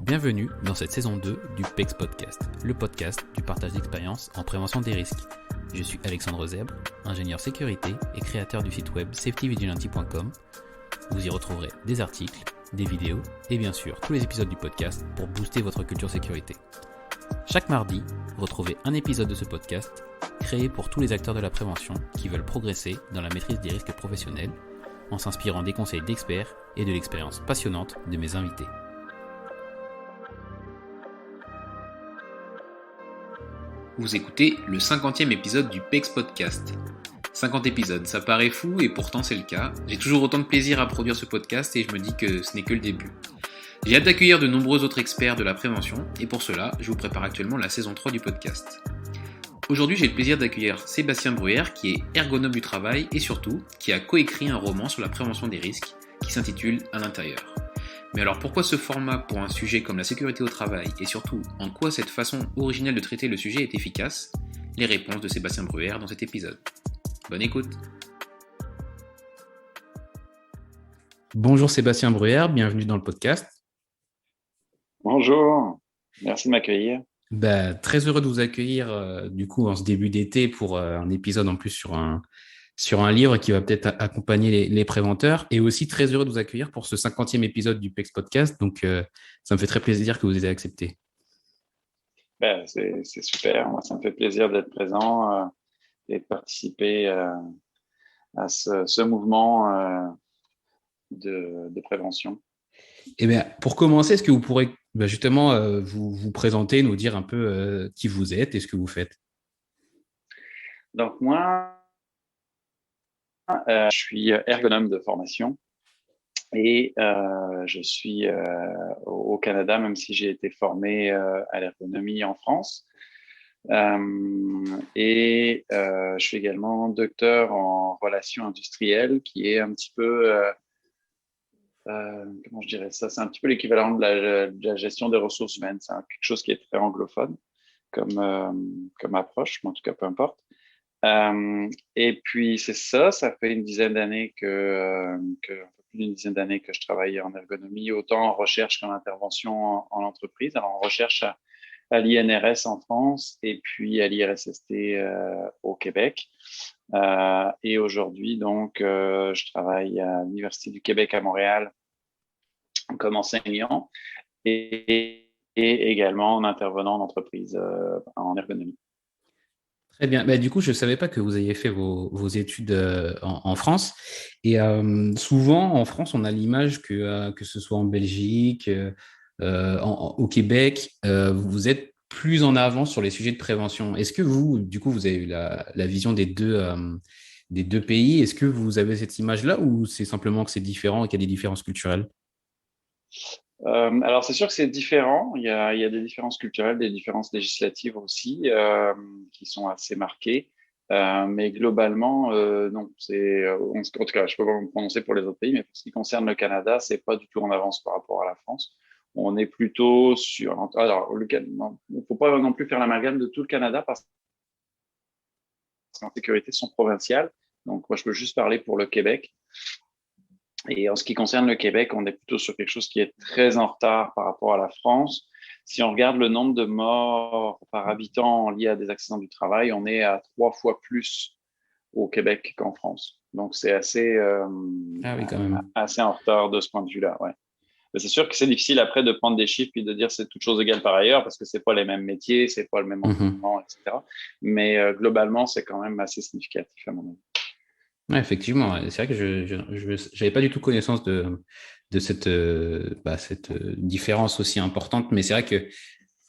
Bienvenue dans cette saison 2 du PEX Podcast, le podcast du partage d'expériences en prévention des risques. Je suis Alexandre Zèbre, ingénieur sécurité et créateur du site web safetyvigilante.com. Vous y retrouverez des articles, des vidéos et bien sûr tous les épisodes du podcast pour booster votre culture sécurité. Chaque mardi, retrouvez un épisode de ce podcast créé pour tous les acteurs de la prévention qui veulent progresser dans la maîtrise des risques professionnels en s'inspirant des conseils d'experts et de l'expérience passionnante de mes invités. Vous écoutez le 50e épisode du PEX Podcast. 50 épisodes, ça paraît fou et pourtant c'est le cas. J'ai toujours autant de plaisir à produire ce podcast et je me dis que ce n'est que le début. J'ai hâte d'accueillir de nombreux autres experts de la prévention et pour cela, je vous prépare actuellement la saison 3 du podcast. Aujourd'hui, j'ai le plaisir d'accueillir Sébastien Bruyère qui est ergonome du travail et surtout qui a coécrit un roman sur la prévention des risques qui s'intitule À l'intérieur. Mais alors pourquoi ce format pour un sujet comme la sécurité au travail et surtout en quoi cette façon originale de traiter le sujet est efficace? Les réponses de Sébastien Bruyère dans cet épisode. Bonne écoute. Bonjour Sébastien Bruyère, bienvenue dans le podcast. Bonjour, merci de m'accueillir. Très heureux de vous accueillir du coup en ce début d'été pour un épisode en plus sur un livre qui va peut-être accompagner les préventeurs et aussi très heureux de vous accueillir pour ce 50e épisode du PEX Podcast. Donc, ça me fait très plaisir que vous ayez accepté. C'est super, moi ça me fait plaisir d'être présent et de participer à ce mouvement de prévention. Eh bien, pour commencer, est-ce que vous pourrez justement vous présenter, nous dire un peu qui vous êtes et ce que vous faites? Donc moi, je suis ergonome de formation et je suis au Canada, même si j'ai été formé à l'ergonomie en France. Je suis également docteur en relations industrielles, qui est un petit peu, comment je dirais ça, c'est un petit peu l'équivalent de la gestion des ressources humaines. C'est quelque chose qui est très anglophone comme approche, mais en tout cas, peu importe. Et puis, c'est ça fait une dizaine d'années un peu plus d'une dizaine d'années que je travaille en ergonomie, autant en recherche qu'en intervention en entreprise. Alors, en recherche à l'INRS en France et puis à l'IRSST au Québec. Et aujourd'hui, donc, je travaille à l'Université du Québec à Montréal comme enseignant et également en intervenant en entreprise en ergonomie. Très bien. Du coup, je ne savais pas que vous aviez fait vos études en France. Et souvent, en France, on a l'image que ce soit en Belgique, au Québec, vous êtes plus en avant sur les sujets de prévention. Est-ce que vous, du coup, vous avez eu la vision des deux pays? Est-ce que vous avez cette image-là ou c'est simplement que c'est différent et qu'il y a des différences culturelles? Alors, c'est sûr que c'est différent. Il y a des différences culturelles, des différences législatives aussi qui sont assez marquées. Mais globalement, non. En tout cas, je peux pas me prononcer pour les autres pays, mais pour ce qui concerne le Canada, c'est pas du tout en avance par rapport à la France. On est plutôt sur. Alors, il ne faut pas non plus faire l'amalgame de tout le Canada parce qu'en sécurité sont provinciales. Donc, moi, je peux juste parler pour le Québec. Et en ce qui concerne le Québec, on est plutôt sur quelque chose qui est très en retard par rapport à la France. Si on regarde le nombre de morts par habitant liés à des accidents du travail, on est à 3 fois plus au Québec qu'en France. Donc, c'est assez, Oui, quand même. assez en retard de ce point de vue-là. Ouais. Mais c'est sûr que c'est difficile après de prendre des chiffres et de dire c'est toutes choses égales par ailleurs parce que c'est pas les mêmes métiers, c'est pas le même environnement, etc. Mais globalement, c'est quand même assez significatif à mon avis. Ouais, effectivement, c'est vrai que je n'avais pas du tout connaissance de cette différence aussi importante, mais c'est vrai que,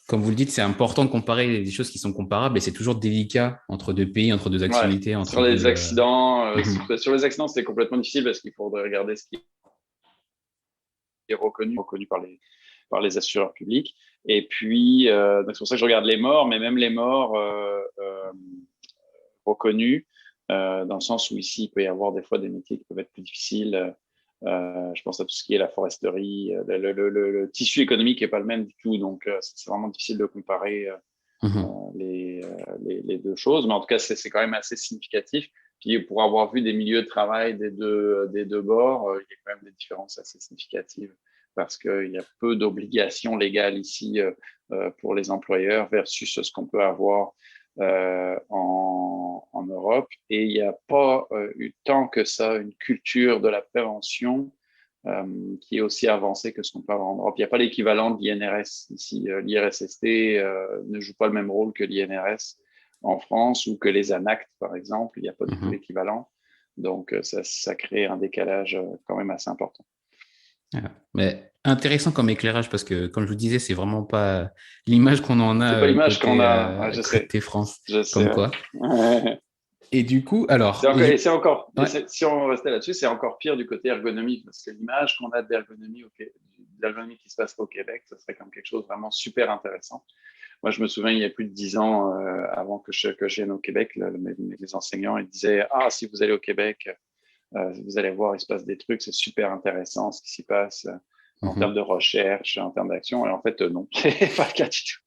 comme vous le dites, c'est important de comparer des choses qui sont comparables et c'est toujours délicat entre deux pays, entre deux activités. Sur les accidents, sur les accidents, c'est complètement difficile parce qu'il faudrait regarder ce qui est reconnu par les assureurs publics. Et puis, donc c'est pour ça que je regarde les morts, mais même les morts reconnus, dans le sens où ici, il peut y avoir des fois des métiers qui peuvent être plus difficiles. Je pense à tout ce qui est la foresterie. Le tissu économique n'est pas le même du tout, donc c'est vraiment difficile de comparer les deux choses. Mais en tout cas, c'est quand même assez significatif. Puis pour avoir vu des milieux de travail des deux bords, il y a quand même des différences assez significatives parce qu'il y a peu d'obligations légales ici pour les employeurs versus ce qu'on peut avoir en Europe. Et il n'y a pas eu tant que ça une culture de la prévention qui est aussi avancée que ce qu'on peut avoir en Europe. Il n'y a pas l'équivalent de l'INRS ici. L'IRSST ne joue pas le même rôle que l'INRS en France ou que les ANACT, par exemple. Il n'y a pas du tout l'équivalent. Donc, ça crée un décalage quand même assez important. Ah, mais intéressant comme éclairage parce que, comme je vous disais, c'est vraiment pas l'image qu'on en C'est pas a l'image qu'on a. Ouais, je sais. côté France, Je comme sais. quoi. Et du coup, alors, C'est encore, ouais. si on restait là-dessus, c'est encore pire du côté ergonomique parce que l'image qu'on a de l'ergonomie qui se passe au Québec, ça serait comme quelque chose de vraiment super intéressant. Moi, je me souviens, il y a plus de 10 ans, avant que je vienne au Québec, mes enseignants, ils disaient, ah, si vous allez au Québec, vous allez voir, il se passe des trucs, c'est super intéressant ce qui s'y passe en termes de recherche, en termes d'action. Et en fait, non, c'est pas le cas du tout.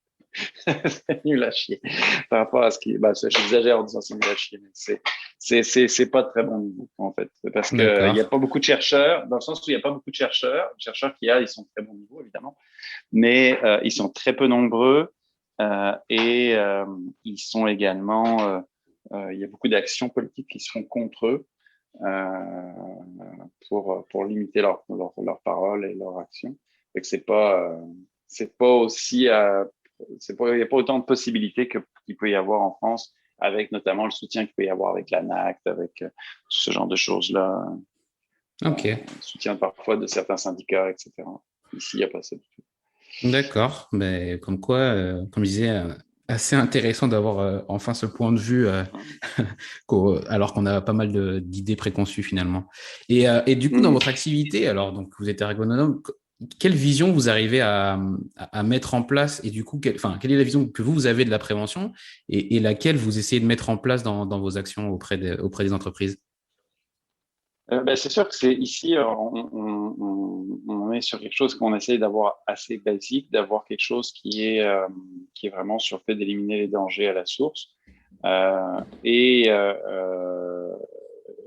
C'est nul à chier par rapport à ce qui. J'exagère en disant c'est nul à chier, mais c'est pas de très bon niveau en fait, parce que il y a pas beaucoup de chercheurs, dans le sens où il y a pas beaucoup de chercheurs. Les chercheurs qu'il y a, ils sont de très bon niveau évidemment, mais ils sont très peu nombreux et ils sont également. Il y a beaucoup d'actions politiques qui seront contre eux pour limiter leur parole et leur action. Fait que c'est pas aussi il n'y a pas autant de possibilités qu'il peut y avoir en France, avec notamment le soutien qu'il peut y avoir avec l'ANACT, avec ce genre de choses-là. Ok. Soutien parfois de certains syndicats, etc. Ici, il n'y a pas ça du tout. D'accord. Mais comme quoi, comme je disais, assez intéressant d'avoir enfin ce point de vue, alors qu'on a pas mal d'idées préconçues finalement. Et du coup, dans votre activité, alors donc vous êtes ergonome, quelle vision vous arrivez à mettre en place et du coup, quelle est la vision que vous avez de la prévention et laquelle vous essayez de mettre en place dans vos actions auprès des entreprises? C'est sûr que c'est ici, on est sur quelque chose qu'on essaie d'avoir assez basique, d'avoir quelque chose qui est vraiment sur le fait d'éliminer les dangers à la source.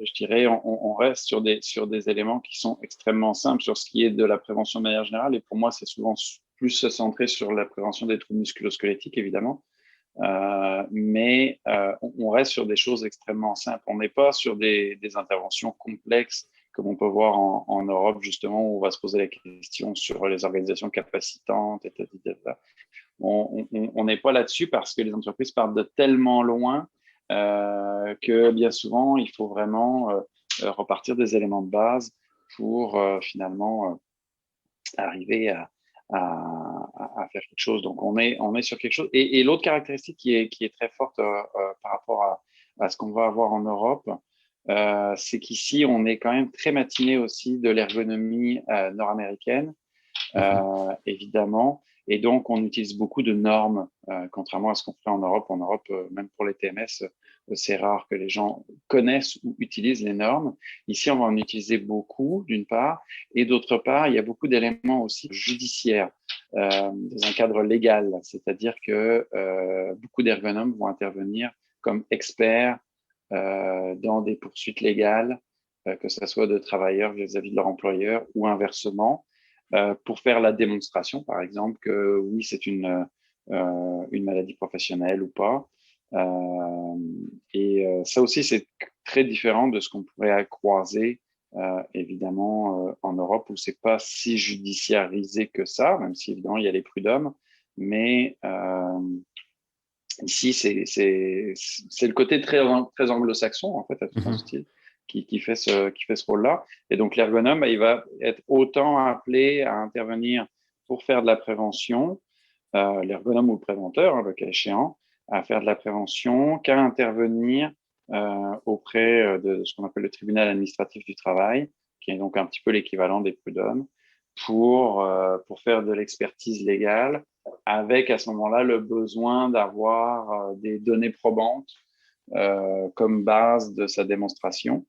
Je dirais, on reste sur des éléments qui sont extrêmement simples sur ce qui est de la prévention de manière générale. Et pour moi, c'est souvent plus centré sur la prévention des troubles musculo-squelettiques, évidemment. Mais on reste sur des choses extrêmement simples. On n'est pas sur des interventions complexes comme on peut voir en Europe, justement, où on va se poser la question sur les organisations capacitantes, etc. On n'est pas là-dessus parce que les entreprises partent de tellement loin que bien souvent, il faut vraiment repartir des éléments de base pour finalement arriver à faire quelque chose. Donc, on est sur quelque chose. Et l'autre caractéristique qui est très forte par rapport à ce qu'on va avoir en Europe, c'est qu'ici, on est quand même très matiné aussi de l'ergonomie nord-américaine, évidemment. Et donc, on utilise beaucoup de normes, contrairement à ce qu'on fait en Europe. En Europe, même pour les TMS, c'est rare que les gens connaissent ou utilisent les normes. Ici, on va en utiliser beaucoup, d'une part, et d'autre part, il y a beaucoup d'éléments aussi judiciaires dans un cadre légal, c'est-à-dire que beaucoup d'ergonomes vont intervenir comme experts dans des poursuites légales, que ce soit de travailleurs vis-à-vis de leur employeur ou inversement, pour faire la démonstration, par exemple, que oui, c'est une maladie professionnelle ou pas. Ça aussi, c'est très différent de ce qu'on pourrait croiser, évidemment, en Europe, où c'est pas si judiciarisé que ça, même si évidemment il y a les prud'hommes, mais ici, c'est le côté très anglo-saxon, en fait, à tout un style, qui fait ce rôle-là. Et donc, l'ergonome, il va être autant appelé à intervenir pour faire de la prévention, l'ergonome ou le préventeur, le cas échéant, à faire de la prévention qu'à intervenir auprès de ce qu'on appelle le tribunal administratif du travail, qui est donc un petit peu l'équivalent des prud'hommes, pour faire de l'expertise légale, avec à ce moment-là le besoin d'avoir des données probantes comme base de sa démonstration.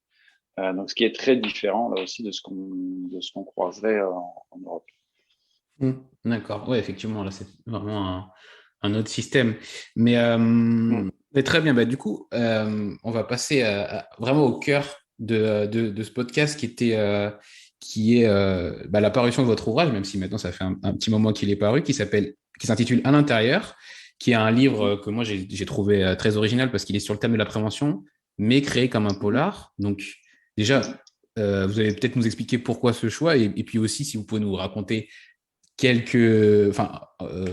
Donc, ce qui est très différent là aussi de ce qu'on croiserait en Europe. D'accord, ouais, effectivement, là, c'est vraiment un autre système. Mais, mais très bien, bah, du coup, on va passer vraiment au cœur de ce podcast qui est la parution de votre ouvrage, même si maintenant ça fait un petit moment qu'il est paru, qui s'intitule À l'intérieur, qui est un livre que moi j'ai trouvé très original parce qu'il est sur le thème de la prévention, mais créé comme un polar. Donc déjà, vous allez peut-être nous expliquer pourquoi ce choix, et puis aussi si vous pouvez nous raconter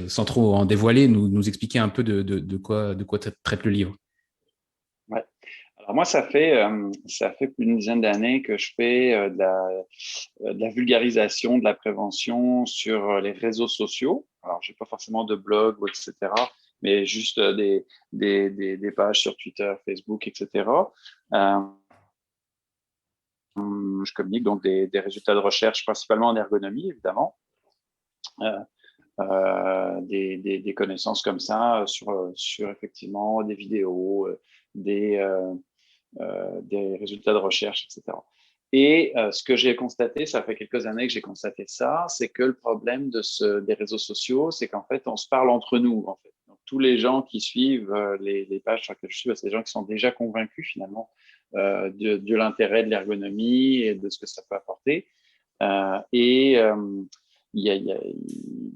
sans trop en dévoiler, nous expliquer un peu de quoi traite le livre. Ouais. Alors moi, ça fait plus d'une dizaine d'années que je fais de la vulgarisation, de la prévention sur les réseaux sociaux. Alors, j'ai pas forcément de blog ou etc., mais juste des pages sur Twitter, Facebook, etc. Euh, je communique donc des résultats de recherche, principalement en ergonomie, évidemment. Euh, des connaissances comme ça sur effectivement des vidéos, des résultats de recherche, etc. Et ce que j'ai constaté, ça fait quelques années que j'ai constaté ça, c'est que le problème des réseaux sociaux, c'est qu'en fait, on se parle entre nous. En fait. Donc, tous les gens qui suivent les pages sur lesquelles je suis, c'est des gens qui sont déjà convaincus finalement de l'intérêt de l'ergonomie et de ce que ça peut apporter. Et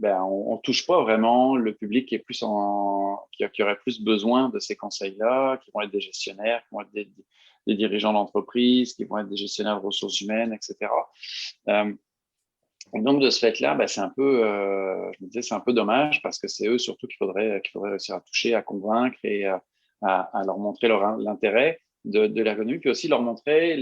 on touche pas vraiment le public qui est qui aurait plus besoin de ces conseils-là, qui vont être des gestionnaires, qui vont être des dirigeants d'entreprise, qui vont être des gestionnaires de ressources humaines, etc. Et donc de ce fait-là, c'est un peu, je me disais, c'est un peu dommage parce que c'est eux surtout qu'il faudrait réussir à toucher, à convaincre et à leur montrer l'intérêt de l'ergonomie, puis aussi leur montrer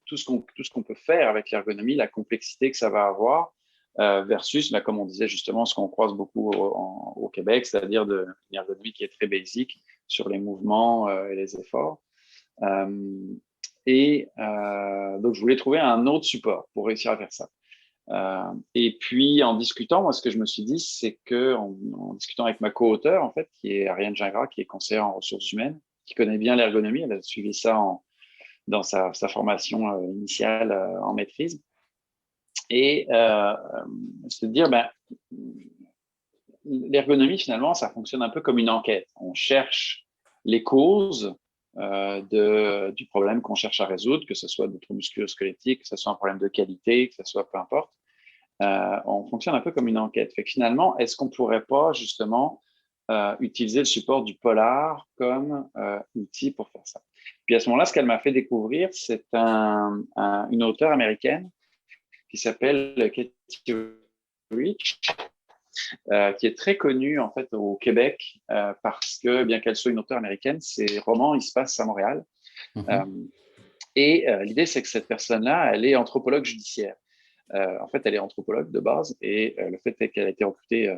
tout ce qu'on peut faire avec l'ergonomie, la complexité que ça va avoir, versus, comme on disait justement, ce qu'on croise beaucoup au Québec, c'est-à-dire de l'ergonomie qui est très basique sur les mouvements et les efforts. Donc, je voulais trouver un autre support pour réussir à faire ça. Et puis, en discutant, moi, ce que je me suis dit, c'est que en discutant avec ma co-auteure, en fait, qui est Ariane Gingras, qui est conseillère en ressources humaines, qui connaît bien l'ergonomie, elle a suivi ça dans sa formation initiale en maîtrise. Et c'est de dire, l'ergonomie, finalement, ça fonctionne un peu comme une enquête. On cherche les causes du problème qu'on cherche à résoudre, que ce soit des troubles musculo-squelettiques, que ce soit un problème de qualité, que ce soit peu importe. On fonctionne un peu comme une enquête. Fait que finalement, est-ce qu'on ne pourrait pas justement utiliser le support du polar comme outil pour faire ça? Puis à ce moment-là, ce qu'elle m'a fait découvrir, c'est une auteure américaine qui s'appelle Katie Rich, qui est très connue en fait au Québec parce que bien qu'elle soit une auteure américaine, ses romans ils se passent à Montréal. L'idée, c'est que cette personne-là, elle est anthropologue judiciaire. En fait, elle est anthropologue de base et le fait est qu'elle a été recrutée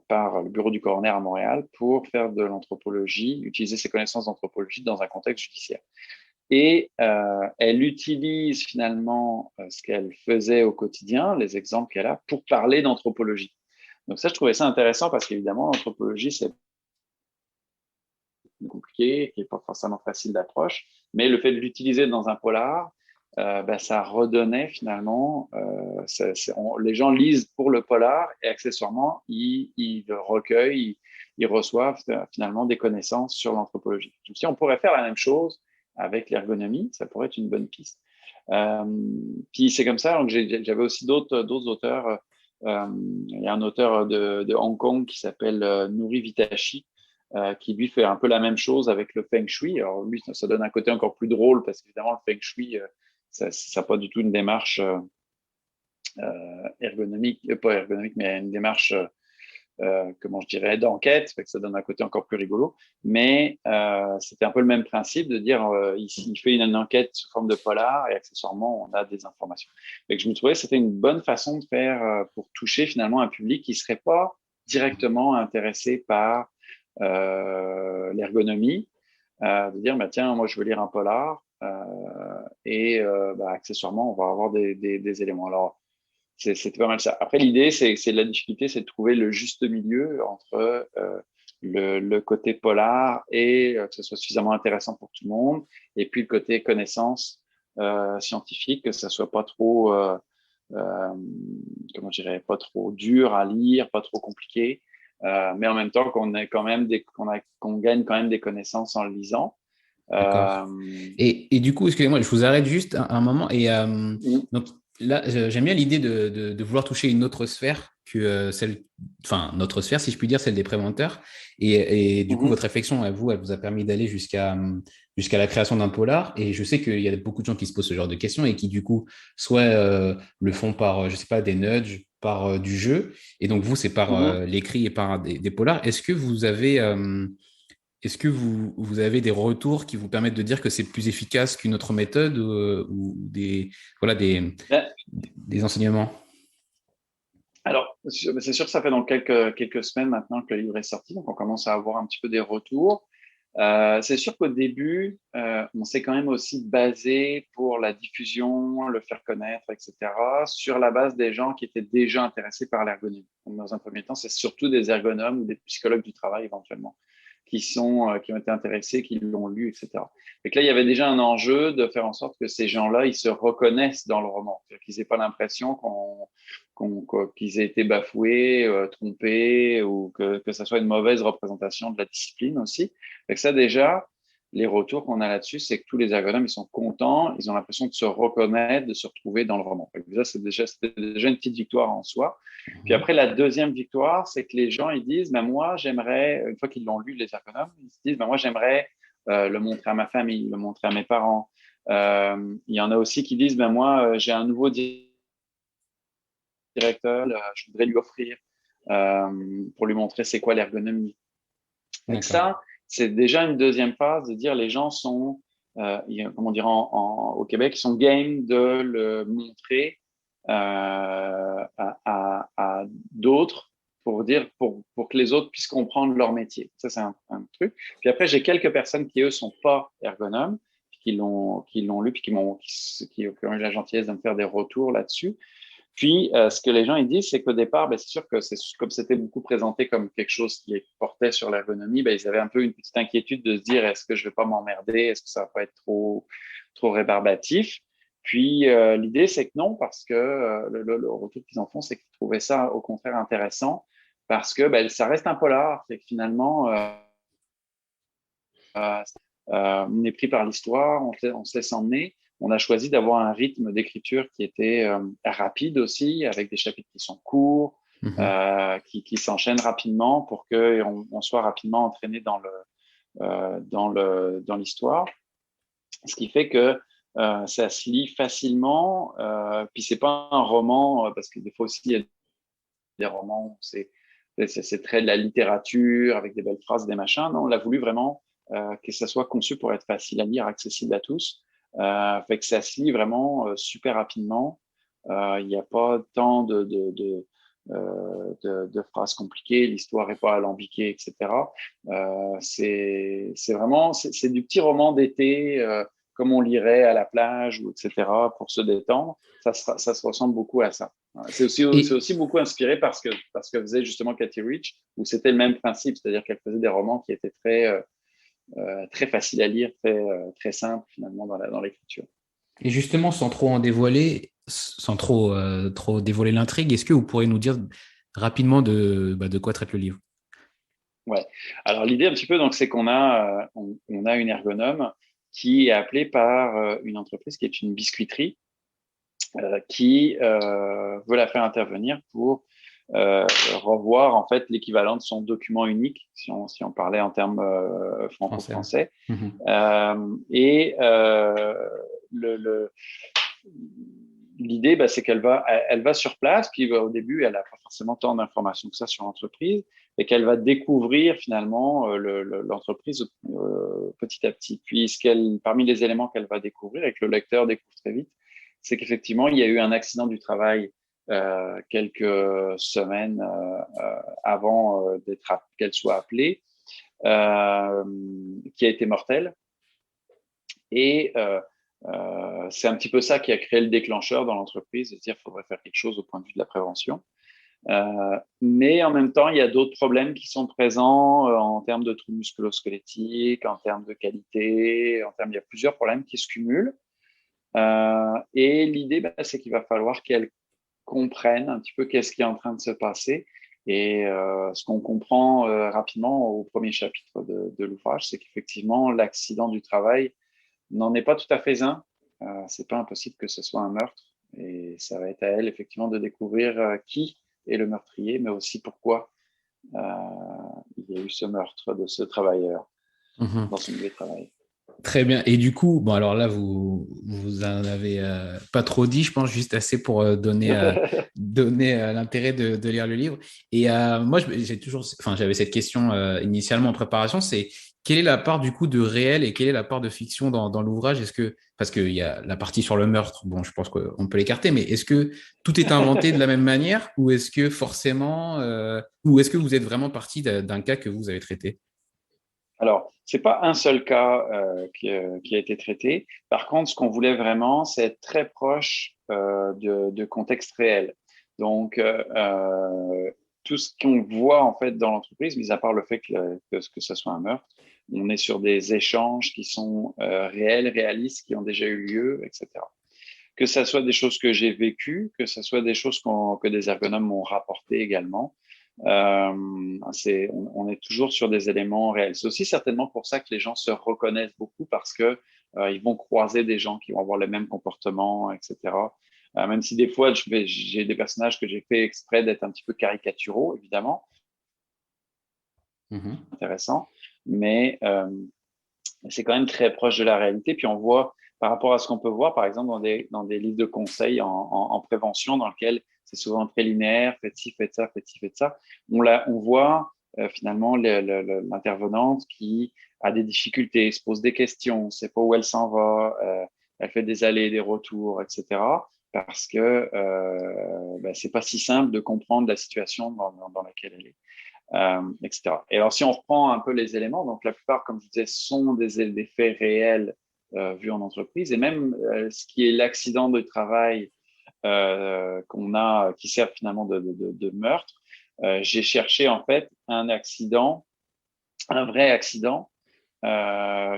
par le bureau du coroner à Montréal pour faire de l'anthropologie, utiliser ses connaissances d'anthropologie dans un contexte judiciaire. Et elle utilise finalement ce qu'elle faisait au quotidien, les exemples qu'elle a, pour parler d'anthropologie. Donc ça, je trouvais ça intéressant parce qu'évidemment, l'anthropologie, c'est compliqué, qui n'est pas forcément facile d'approche, mais le fait de l'utiliser dans un polar, ça redonnait finalement, les gens lisent pour le polar et accessoirement, ils le recueillent, ils reçoivent finalement des connaissances sur l'anthropologie. Je me suis dit, on pourrait faire la même chose avec l'ergonomie, ça pourrait être une bonne piste. Puis c'est comme ça, donc j'avais aussi d'autres auteurs. Il y a un auteur de Hong Kong qui s'appelle Nouri Vitachi, qui lui fait un peu la même chose avec le Feng Shui. Alors lui, ça donne un côté encore plus drôle parce qu'évidemment, le Feng Shui, ça n'a pas du tout une démarche ergonomique, pas ergonomique, mais une démarche, comment je dirais, d'enquête, fait que ça donne un côté encore plus rigolo. Mais c'était un peu le même principe de dire, ici, il fait une enquête sous forme de polar et accessoirement, on a des informations. Fait que je me trouvais que c'était une bonne façon de faire pour toucher finalement un public qui ne serait pas directement intéressé par l'ergonomie, de dire tiens, moi je veux lire un polar accessoirement on va avoir des éléments. Alors c'était pas mal ça. Après l'idée c'est la difficulté, c'est de trouver le juste milieu entre le côté polar et que ce soit suffisamment intéressant pour tout le monde, et puis le côté connaissance scientifique, que ça soit pas trop comment je dirais, pas trop dur à lire, pas trop compliqué. Mais en même temps qu'on gagne quand même des connaissances en le lisant. D'accord. Euh, Et du coup, excusez-moi, je vous arrête juste un moment. Et mm, donc là, j'aime bien l'idée de vouloir toucher une autre sphère que celle, enfin, notre sphère, si je puis dire, celle des préventeurs. Et du coup, mhm, votre réflexion, elle vous a permis d'aller jusqu'à la création d'un polar. Et je sais qu'il y a beaucoup de gens qui se posent ce genre de questions et qui, du coup, soit le font par, je sais pas, des nudges, par du jeu. Et donc, vous, c'est par mhm. l'écrit et par des polars. Est-ce que vous avez des retours qui vous permettent de dire que c'est plus efficace qu'une autre méthode ou voilà, Ben, des enseignements? alors, c'est sûr que ça fait donc quelques semaines maintenant que le livre est sorti, donc on commence à avoir un petit peu des retours. C'est sûr qu'au début, on s'est quand même aussi basé pour la diffusion, le faire connaître, etc., sur la base des gens qui étaient déjà intéressés par l'ergonomie. Donc, dans un premier temps, c'est surtout des ergonomes ou des psychologues du travail éventuellement qui ont été intéressés, qui l'ont lu, etc. Et que là, il y avait déjà un enjeu de faire en sorte que ces gens-là, ils se reconnaissent dans le roman, qu'ils n'aient pas l'impression qu'ils aient été bafoués, trompés, ou que ça soit une mauvaise représentation de la discipline aussi. Et que ça, déjà, les retours qu'on a là-dessus, c'est que tous les ergonomes, ils sont contents, ils ont l'impression de se reconnaître, de se retrouver dans le roman. Ça, c'était déjà une petite victoire en soi. Puis Mhm. après, la deuxième victoire, c'est que les gens, ils disent, ben moi, j'aimerais, une fois qu'ils l'ont lu, les ergonomes, ils se disent, ben moi, j'aimerais le montrer à ma famille, le montrer à mes parents. Il y en a aussi qui disent, ben moi, j'ai un nouveau directeur, je voudrais lui offrir pour lui montrer c'est quoi l'ergonomie. Et que D'accord. ça, c'est déjà une deuxième phase de dire les gens sont, comment dire, au Québec, ils sont game de le montrer à d'autres pour que les autres puissent comprendre leur métier. Ça, c'est un truc. Puis après, j'ai quelques personnes qui, eux, sont pas ergonomes, qui l'ont lu, puis qui ont eu la gentillesse de me faire des retours là-dessus. Puis, ce que les gens ils disent, c'est qu'au départ, ben, c'est sûr que comme c'était beaucoup présenté comme quelque chose qui portait sur l'ergonomie, ben, ils avaient un peu une petite inquiétude de se dire, est-ce que je vais pas m'emmerder? Est-ce que ça va pas être trop rébarbatif? Puis, l'idée, c'est que non, parce que le retour qu'ils en font, c'est qu'ils trouvaient ça au contraire intéressant, parce que ben, ça reste un polar. C'est que finalement, euh, on est pris par l'histoire, on se laisse emmener. On a choisi d'avoir un rythme d'écriture qui était rapide aussi, avec des chapitres qui sont courts, Mhm. qui s'enchaînent rapidement pour qu'on soit rapidement entraîné dans l'histoire. Ce qui fait que ça se lit facilement. Puis c'est pas un roman, parce que des fois aussi, il y a des romans où c'est très de la littérature avec des belles phrases, des machins. Non, on l'a voulu vraiment que ça soit conçu pour être facile à lire, accessible à tous. Fait que ça se lit vraiment super rapidement. Il n'y a pas tant de phrases compliquées, l'histoire n'est pas alambiquée, etc. C'est vraiment c'est du petit roman d'été comme on lirait à la plage ou etc. pour se détendre. Ça se ressemble beaucoup à ça. C'est Et, aussi beaucoup inspiré parce que faisait justement Cathy Rich, où c'était le même principe, c'est-à-dire qu'elle faisait des romans qui étaient très faciles à lire, très simples finalement dans l'écriture. et justement, sans trop en dévoiler, sans trop dévoiler l'intrigue, est-ce que vous pourriez nous dire rapidement de quoi traite le livre? Ouais. Alors l'idée un petit peu donc c'est on a une ergonome qui est appelée par une entreprise qui est une biscuiterie qui veut la faire intervenir pour revoir en fait l'équivalent de son document unique si on parlait en termes Français. franco-français. Mhm. Et le, le, L'idée, bah, c'est elle va sur place, puis au début, elle n'a pas forcément tant d'informations que ça sur l'entreprise, et qu'elle va découvrir finalement l'entreprise petit à petit. Puis, parmi les éléments qu'elle va découvrir et que le lecteur découvre très vite, c'est qu'effectivement, il y a eu un accident du travail quelques semaines avant qu'elle soit appelée, qui a été mortel. Et c'est un petit peu ça qui a créé le déclencheur dans l'entreprise, de se dire qu'il faudrait faire quelque chose au point de vue de la prévention. Mais en même temps, il y a d'autres problèmes qui sont présents en termes de troubles musculo-squelettiques, en termes de qualité, il y a plusieurs problèmes qui se cumulent. Et l'idée, bah, c'est qu'il va falloir qu'elle comprenne un petit peu qu'est-ce qui est en train de se passer Et ce qu'on comprend rapidement au premier chapitre de l'ouvrage, c'est qu'effectivement, l'accident du travail n'en est pas tout à fait un. C'est pas impossible que ce soit un meurtre. Et ça va être à elle, effectivement, de découvrir qui est le meurtrier, mais aussi pourquoi euh, il y a eu ce meurtre de ce travailleur Mhm. dans son milieu de travail. Très bien. Et du coup, bon, alors là, vous en avez pas trop dit, je pense, juste assez pour donner l'intérêt de lire le livre. Et moi, j'ai toujours, enfin, j'avais cette question initialement en préparation, c'est quelle est la part du coup de réel et quelle est la part de fiction dans l'ouvrage? Est-ce que, parce qu'il y a la partie sur le meurtre, bon, je pense qu'on peut l'écarter, mais est-ce que tout est inventé de la même manière ou est-ce que forcément, ou est-ce que vous êtes vraiment parti d'un cas que vous avez traité? Alors, c'est pas un seul cas qui a été traité. Par contre, ce qu'on voulait vraiment, c'est être très proche de contexte réel. Donc, tout ce qu'on voit en fait dans l'entreprise, mis à part le fait que ce soit un meurtre, on est sur des échanges qui sont réels, réalistes, qui ont déjà eu lieu, etc. Que ce soit des choses que j'ai vécues, que ce soit des choses que des ergonomes m'ont rapportées également. On est toujours sur des éléments réels. C'est aussi certainement pour ça que les gens se reconnaissent beaucoup parce que ils vont croiser des gens qui vont avoir les mêmes comportements, etc. Même si des fois, j'ai des personnages que j'ai fait exprès d'être un petit peu caricaturaux, évidemment, Mhm. intéressant, mais c'est quand même très proche de la réalité. Puis on voit, par rapport à ce qu'on peut voir, par exemple, dans des livres de conseils en prévention, dans lesquels c'est souvent très linéaire, faites ci, faites ça, faites ci, faites ça. On voit finalement l'intervenante qui a des difficultés, se pose des questions, ne sait pas où elle s'en va, elle fait des allers et des retours, etc. Parce que c'est pas si simple de comprendre la situation dans laquelle elle est. Etc. Et alors, si on reprend un peu les éléments, donc la plupart, comme je disais, sont des faits réels vus en entreprise, et même ce qui est l'accident de travail qu'on a, qui sert finalement de meurtre, j'ai cherché en fait un accident, un vrai accident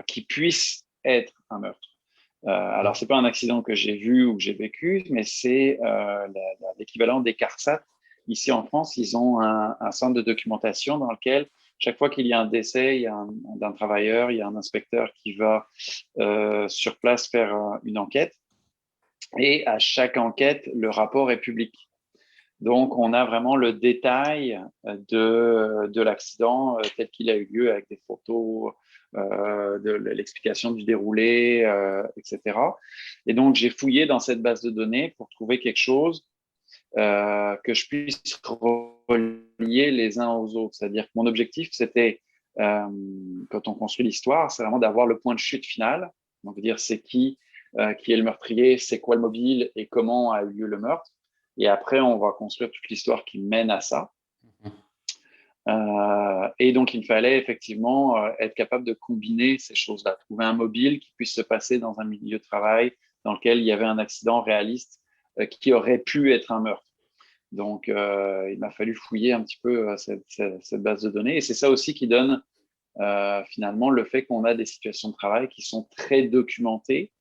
qui puisse être un meurtre. Alors, c'est pas un accident que j'ai vu ou que j'ai vécu, mais c'est l'équivalent des CARSAT. Ici en France, ils ont un centre de documentation dans lequel, chaque fois qu'il y a un décès, il y a d'un travailleur, il y a un inspecteur qui va sur place faire une enquête. Et à chaque enquête, le rapport est public. Donc, on a vraiment le détail de l'accident tel qu'il a eu lieu avec des photos, de l'explication du déroulé, etc. Et donc, j'ai fouillé dans cette base de données pour trouver quelque chose que je puisse relier les uns aux autres. C'est-à-dire que mon objectif, c'était, quand on construit l'histoire, c'est vraiment d'avoir le point de chute final. Donc, dire c'est qui est le meurtrier, c'est quoi le mobile et comment a eu lieu le meurtre. Et après, on va construire toute l'histoire qui mène à ça. Et donc, il fallait effectivement être capable de combiner ces choses-là, trouver un mobile qui puisse se passer dans un milieu de travail dans lequel il y avait un accident réaliste qui aurait pu être un meurtre. Donc, il m'a fallu fouiller un petit peu cette base de données. Et c'est ça aussi qui donne finalement le fait qu'on a des situations de travail qui sont très documentées.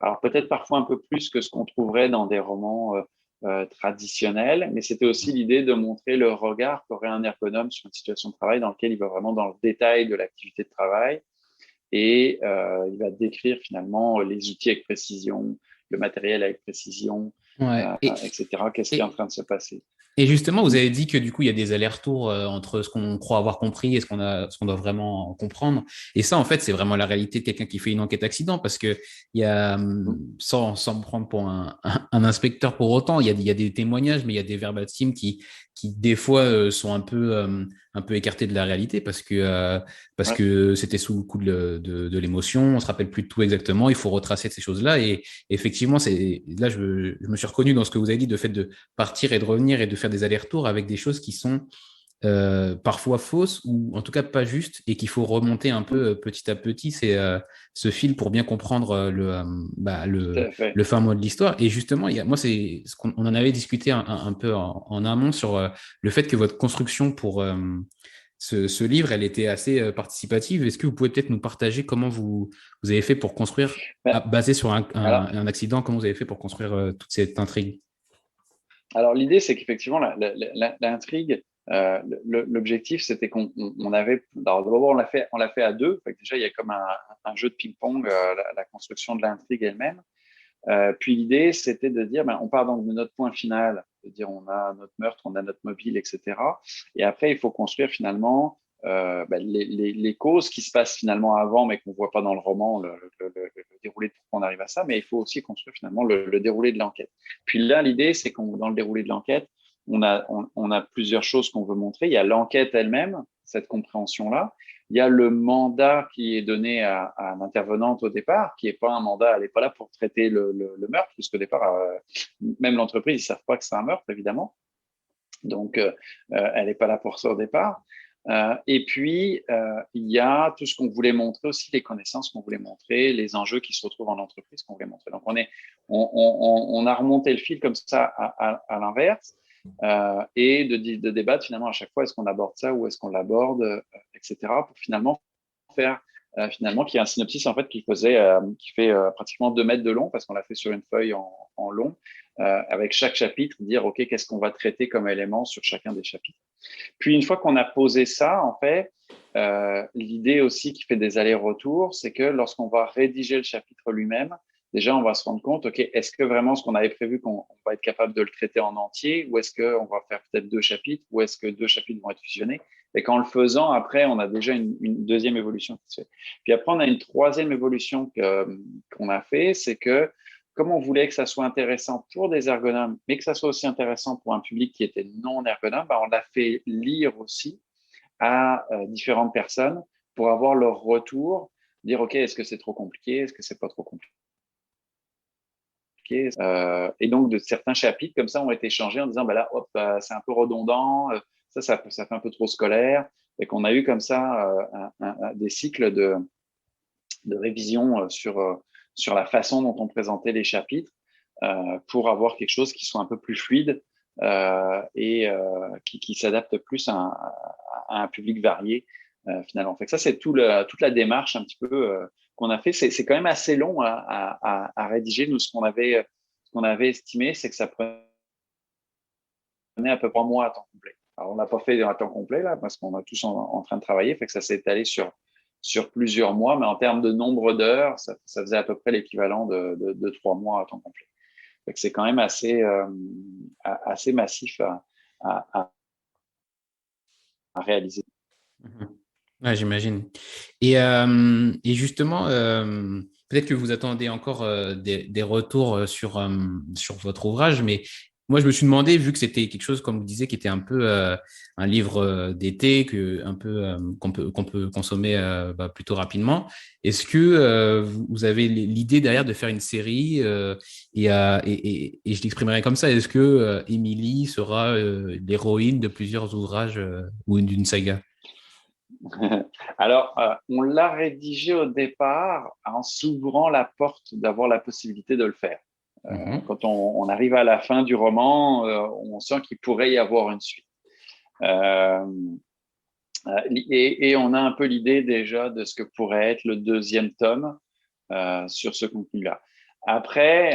Alors, peut-être parfois un peu plus que ce qu'on trouverait dans des romans traditionnels, mais c'était aussi l'idée de montrer le regard qu'aurait un ergonome sur une situation de travail dans lequel il va vraiment dans le détail de l'activité de travail et il va décrire finalement les outils avec précision, le matériel avec précision, Ouais. etc. Qu'est-ce qui est en Et, train de se passer? Et justement, vous Mm. avez dit que du coup, il y a des allers-retours entre ce qu'on croit avoir compris et ce qu'on doit vraiment comprendre. Et ça, en fait, c'est vraiment la réalité de quelqu'un qui fait une enquête accident parce que il y a, sans me prendre pour un inspecteur pour autant, il y a des témoignages, mais il y a des verbatims qui des fois, sont un peu écartés de la réalité parce Ouais. que c'était sous le coup de l'émotion. On se rappelle plus de tout exactement. Il faut retracer ces choses-là. Et effectivement, là, je me suis reconnu dans ce que vous avez dit, de fait de partir et de revenir et de faire des allers-retours avec des choses qui sont parfois fausses ou en tout cas pas justes et qu'il faut remonter un peu petit à petit ce fil pour bien comprendre Tout à fait. le fin mot de l'histoire. Et justement, moi, c'est ce qu'on on en avait discuté un peu en amont sur le fait que votre construction pour ce livre, elle était assez participative. Est-ce que vous pouvez peut-être nous partager comment vous avez fait pour construire, Ben, basé sur alors, un accident, comment vous avez fait pour construire toute cette intrigue? alors l'idée, c'est qu'effectivement, l'intrigue, L'objectif, c'était qu'on avait, alors d'abord on l'a fait à deux. Fait que déjà, il y a comme un jeu de ping-pong, la construction de l'intrigue elle-même. Puis l'idée, c'était de dire, on part donc de notre point final, de dire on a notre meurtre, on a notre mobile, etc. Et après, il faut construire finalement les causes qui se passent finalement avant, mais qu'on ne voit pas dans le roman, le déroulé de pourquoi on arrive à ça. Mais il faut aussi construire finalement le déroulé de l'enquête. Puis là, l'idée, c'est qu'on dans le déroulé de l'enquête, on a plusieurs choses qu'on veut montrer. Il y a l'enquête elle-même, cette compréhension-là. Il y a le mandat qui est donné à l'intervenante au départ, qui n'est pas un mandat, elle n'est pas là pour traiter le meurtre, puisqu'au départ, même l'entreprise, ils ne savent pas que c'est un meurtre, évidemment. Donc, elle n'est pas là pour ça au départ. Et puis, il y a tout ce qu'on voulait montrer aussi, les connaissances qu'on voulait montrer, les enjeux qui se retrouvent en entreprise qu'on voulait montrer. Donc, on a remonté le fil comme ça à l'inverse et de débattre finalement à chaque fois, est-ce qu'on aborde ça ou est-ce qu'on l'aborde, etc. pour finalement faire finalement qu'il y a un synopsis en fait qui fait pratiquement 2 mètres de long parce qu'on l'a fait sur une feuille en long avec chaque chapitre, dire ok qu'est-ce qu'on va traiter comme élément sur chacun des chapitres. Puis une fois qu'on a posé ça, en fait, l'idée aussi qui fait des allers-retours, c'est que lorsqu'on va rédiger le chapitre lui-même, déjà on va se rendre compte, ok, est-ce que vraiment ce qu'on avait prévu qu'on va être capable de le traiter en entier, ou est-ce qu'on va faire peut-être 2 chapitres, ou est-ce que 2 chapitres vont être fusionnés? Et qu'en le faisant, après, on a déjà une deuxième évolution qui se fait. Puis après, on a une troisième évolution qu'on a fait, c'est que comme on voulait que ça soit intéressant pour des ergonomes, mais que ça soit aussi intéressant pour un public qui était non ergonome, on l'a fait lire aussi à différentes personnes pour avoir leur retour, dire OK, est-ce que c'est trop compliqué, est-ce que c'est pas trop compliqué, et donc de certains chapitres comme ça ont été changés en disant là, hop, c'est un peu redondant, ça fait un peu trop scolaire, et qu'on a eu comme ça des cycles de révision sur la façon dont on présentait les chapitres pour avoir quelque chose qui soit un peu plus fluide et qui s'adapte plus à un public varié finalement. Fait que ça, c'est toute la démarche un petit peu qu'on a fait. C'est quand même assez long à rédiger. Nous, ce qu'on avait estimé, c'est que ça prenait à peu près 3 mois à temps complet. Alors, on l'a pas fait à temps complet là parce qu'on est tous en train de travailler. Fait que ça s'est étalé sur plusieurs mois, mais en termes de nombre d'heures, ça faisait à peu près l'équivalent de 3 mois à temps complet. C'est quand même assez massif à réaliser. Ouais, j'imagine. Et justement, peut-être que vous attendez encore des retours sur votre ouvrage, mais moi, je me suis demandé, vu que c'était quelque chose, comme vous disiez, qui était un peu un livre d'été, qu'on peut consommer plutôt rapidement, est-ce que vous avez l'idée derrière de faire une série et je l'exprimerai comme ça, est-ce que Émilie sera l'héroïne de plusieurs ouvrages ou d'une saga? Alors, on l'a rédigé au départ en s'ouvrant la porte d'avoir la possibilité de le faire. Mhm. Quand on arrive à la fin du roman, on sent qu'il pourrait y avoir une suite. Euh, et on a un peu l'idée déjà de ce que pourrait être le deuxième tome sur ce contenu-là. Après,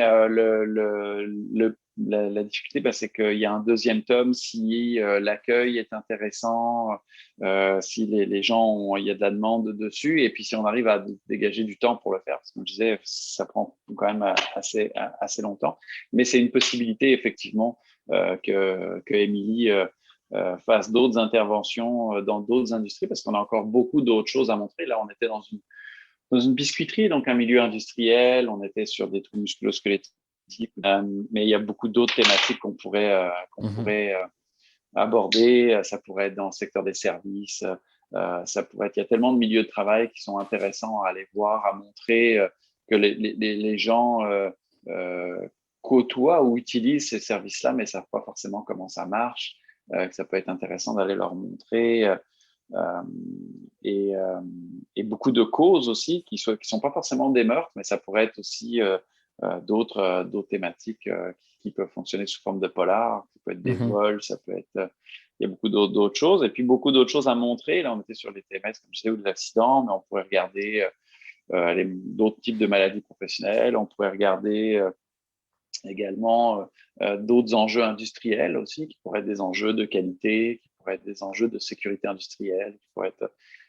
la difficulté, c'est qu'il y a un deuxième tome si l'accueil est intéressant, si les gens il y a de la demande dessus, et puis si on arrive à dégager du temps pour le faire. Parce que comme je disais, ça prend quand même assez longtemps. Mais c'est une possibilité, effectivement, que Émilie fasse d'autres interventions dans d'autres industries, parce qu'on a encore beaucoup d'autres choses à montrer. Là, on était dans une biscuiterie, donc un milieu industriel, on était sur des trucs musculo-squelettiques, mais il y a beaucoup d'autres thématiques qu'on Mhm. pourrait aborder. Ça pourrait être dans le secteur des services, ça pourrait être, il y a tellement de milieux de travail qui sont intéressants à aller voir, à montrer que les gens côtoient ou utilisent ces services-là, mais ne savent pas forcément comment ça marche, que ça peut être intéressant d'aller leur montrer. Euh, et, euh, et beaucoup de causes aussi qui sont pas forcément des meurtres, mais ça pourrait être aussi d'autres thématiques qui peuvent fonctionner sous forme de polar, ça peut être des Mhm. vols, ça peut être il y a beaucoup d'autres choses et puis beaucoup d'autres choses à montrer. Là, on était sur les TMS comme je disais ou des accidents, mais on pourrait regarder d'autres types de maladies professionnelles, on pourrait regarder également d'autres enjeux industriels aussi qui pourraient être des enjeux de qualité, qui pourrait être des enjeux de sécurité industrielle,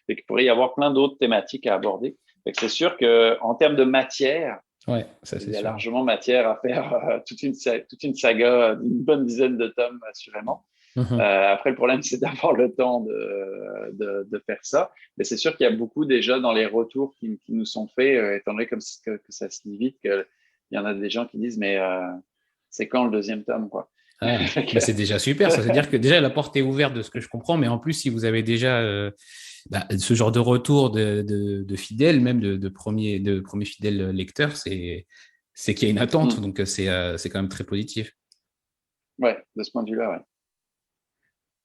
il pourrait y avoir plein d'autres thématiques à aborder. C'est sûr qu'en termes de matière, Ouais, ça il c'est y a sûr. largement matière à faire toute une saga d'une bonne dizaine de tomes, assurément. Mhm. Après, le problème, c'est d'avoir le temps de faire ça. Mais c'est sûr qu'il y a beaucoup déjà dans les retours qui nous sont faits, étant donné que ça se lit vite, qu'il y en a des gens qui disent, mais c'est quand le deuxième tome, quoi. Ah, bah c'est déjà super. Ça veut dire que déjà la porte est ouverte de ce que je comprends, mais en plus, si vous avez déjà ce genre de retour de fidèles, même de premiers fidèles lecteurs, c'est qu'il y a une attente. Mm. Donc, c'est quand même très positif. Ouais, de ce point de vue-là, ouais.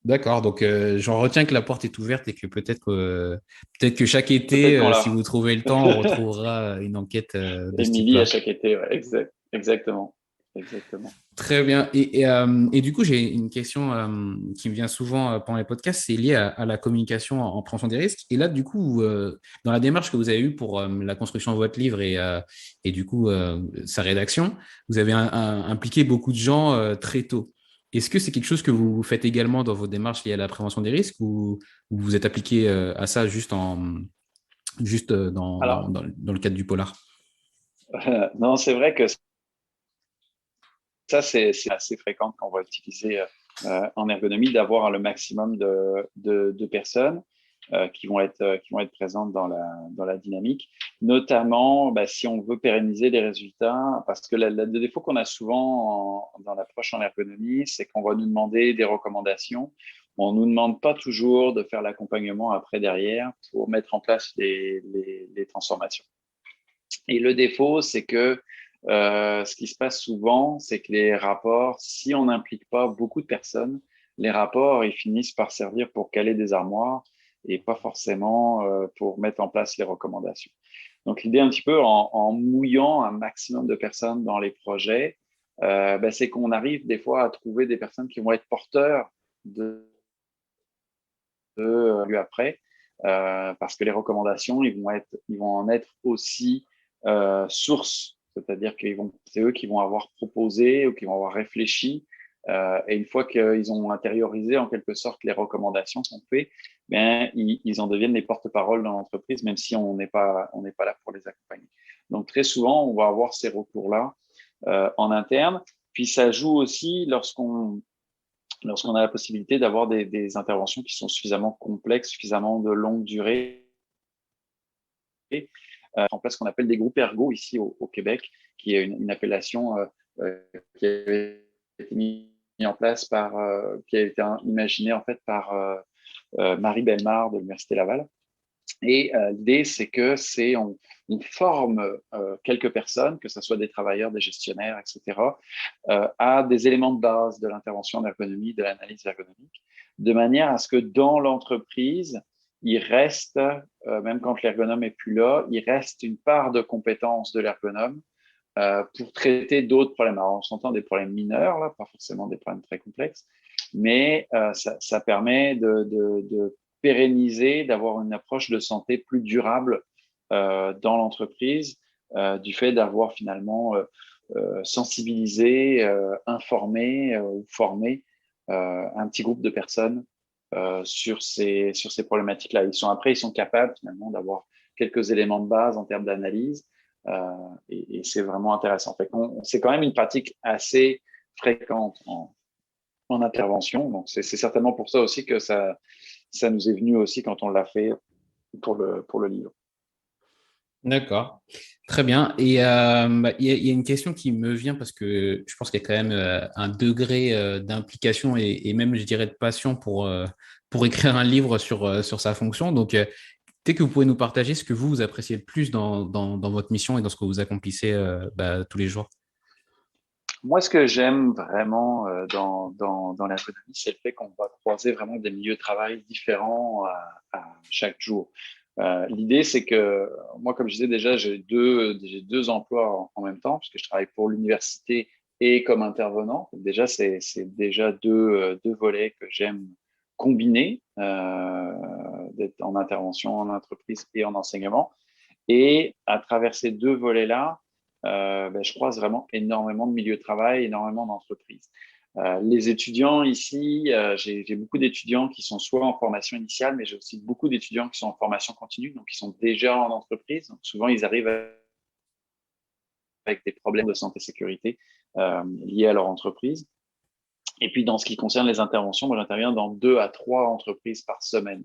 D'accord. Donc, j'en retiens que la porte est ouverte et que peut-être que chaque été, Peut-être qu'on si l'a. vous trouvez le temps, on retrouvera une enquête de ce Émilie à type-là. chaque été, ouais, exactement. Exactement. Très bien. Et du coup, j'ai une question qui me vient souvent pendant les podcasts, c'est lié à la communication en prévention des risques. Et là, du coup, dans la démarche que vous avez eue pour la construction de votre livre et du coup sa rédaction, vous avez impliqué beaucoup de gens très tôt. Est-ce que c'est quelque chose que vous faites également dans vos démarches liées à la prévention des risques ou vous êtes appliqué à ça juste Alors, dans le cadre du polar? non, c'est vrai que ça, c'est assez fréquent quand on va utiliser en ergonomie d'avoir le maximum de personnes qui vont être présentes dans la dynamique, notamment bah, si on veut pérenniser les résultats, parce que le défaut qu'on a souvent dans l'approche en ergonomie, c'est qu'on va nous demander des recommandations. On ne nous demande pas toujours de faire l'accompagnement après derrière pour mettre en place les transformations. Et le défaut, c'est que ce qui se passe souvent, c'est que les rapports, si on n'implique pas beaucoup de personnes, les rapports, ils finissent par servir pour caler des armoires et pas forcément pour mettre en place les recommandations. Donc l'idée un petit peu en mouillant un maximum de personnes dans les projets, ben, c'est qu'on arrive des fois à trouver des personnes qui vont être porteurs de après, parce que les recommandations, ils vont en être aussi source, c'est-à-dire c'est eux qui vont avoir proposé ou qui vont avoir réfléchi. Et une fois qu'ils ont intériorisé en quelque sorte les recommandations qu'on fait, bien, ils en deviennent les porte-parole dans l'entreprise, même si on n'est pas là pour les accompagner. Donc très souvent, on va avoir ces recours-là en interne. Puis ça joue aussi lorsqu'on a la possibilité d'avoir des interventions qui sont suffisamment complexes, suffisamment de longue durée, en place ce qu'on appelle des groupes ergo ici au Québec, qui est une appellation qui a été mise en place qui a été imaginée en fait par Marie Bellemare de l'Université Laval. Et l'idée, c'est que on forme quelques personnes, que ce soit des travailleurs, des gestionnaires, etc., à des éléments de base de l'intervention en ergonomie, de l'analyse ergonomique, de manière à ce que dans l'entreprise, il reste, même quand l'ergonome est plus là, il reste une part de compétence de l'ergonome pour traiter d'autres problèmes. Alors, on s'entend des problèmes mineurs, là, pas forcément des problèmes très complexes, mais ça permet de pérenniser, d'avoir une approche de santé plus durable dans l'entreprise, du fait d'avoir finalement sensibilisé, informé ou formé un petit groupe de personnes sur ces problématiques-là. Ils sont capables finalement d'avoir quelques éléments de base en termes d'analyse et c'est vraiment intéressant. C'est quand même une pratique assez fréquente en intervention. Donc, c'est certainement pour ça aussi que ça nous est venu aussi quand on l'a fait pour le livre. D'accord, très bien. Et bah, il y a une question qui me vient parce que je pense qu'il y a quand même un degré d'implication et même, je dirais, de passion pour écrire un livre sur sa fonction. Donc, peut-être que vous pouvez nous partager ce que vous appréciez le plus dans votre mission et dans ce que vous accomplissez bah, tous les jours. Moi, ce que j'aime vraiment dans l'ergonomie, c'est le fait qu'on va croiser vraiment des milieux de travail différents à chaque jour. L'idée, c'est que moi, comme je disais déjà, j'ai deux emplois en même temps, puisque je travaille pour l'université et comme intervenant. Donc déjà, c'est déjà deux volets que j'aime combiner, d'être en intervention en entreprise et en enseignement. Et à travers ces deux volets-là, ben, je croise vraiment énormément de milieux de travail, énormément d'entreprises. Les étudiants ici, j'ai beaucoup d'étudiants qui sont soit en formation initiale, mais j'ai aussi beaucoup d'étudiants qui sont en formation continue, donc qui sont déjà en entreprise. Donc souvent, ils arrivent avec des problèmes de santé et sécurité liés à leur entreprise. Et puis, dans ce qui concerne les interventions, moi, j'interviens dans 2 à 3 entreprises par semaine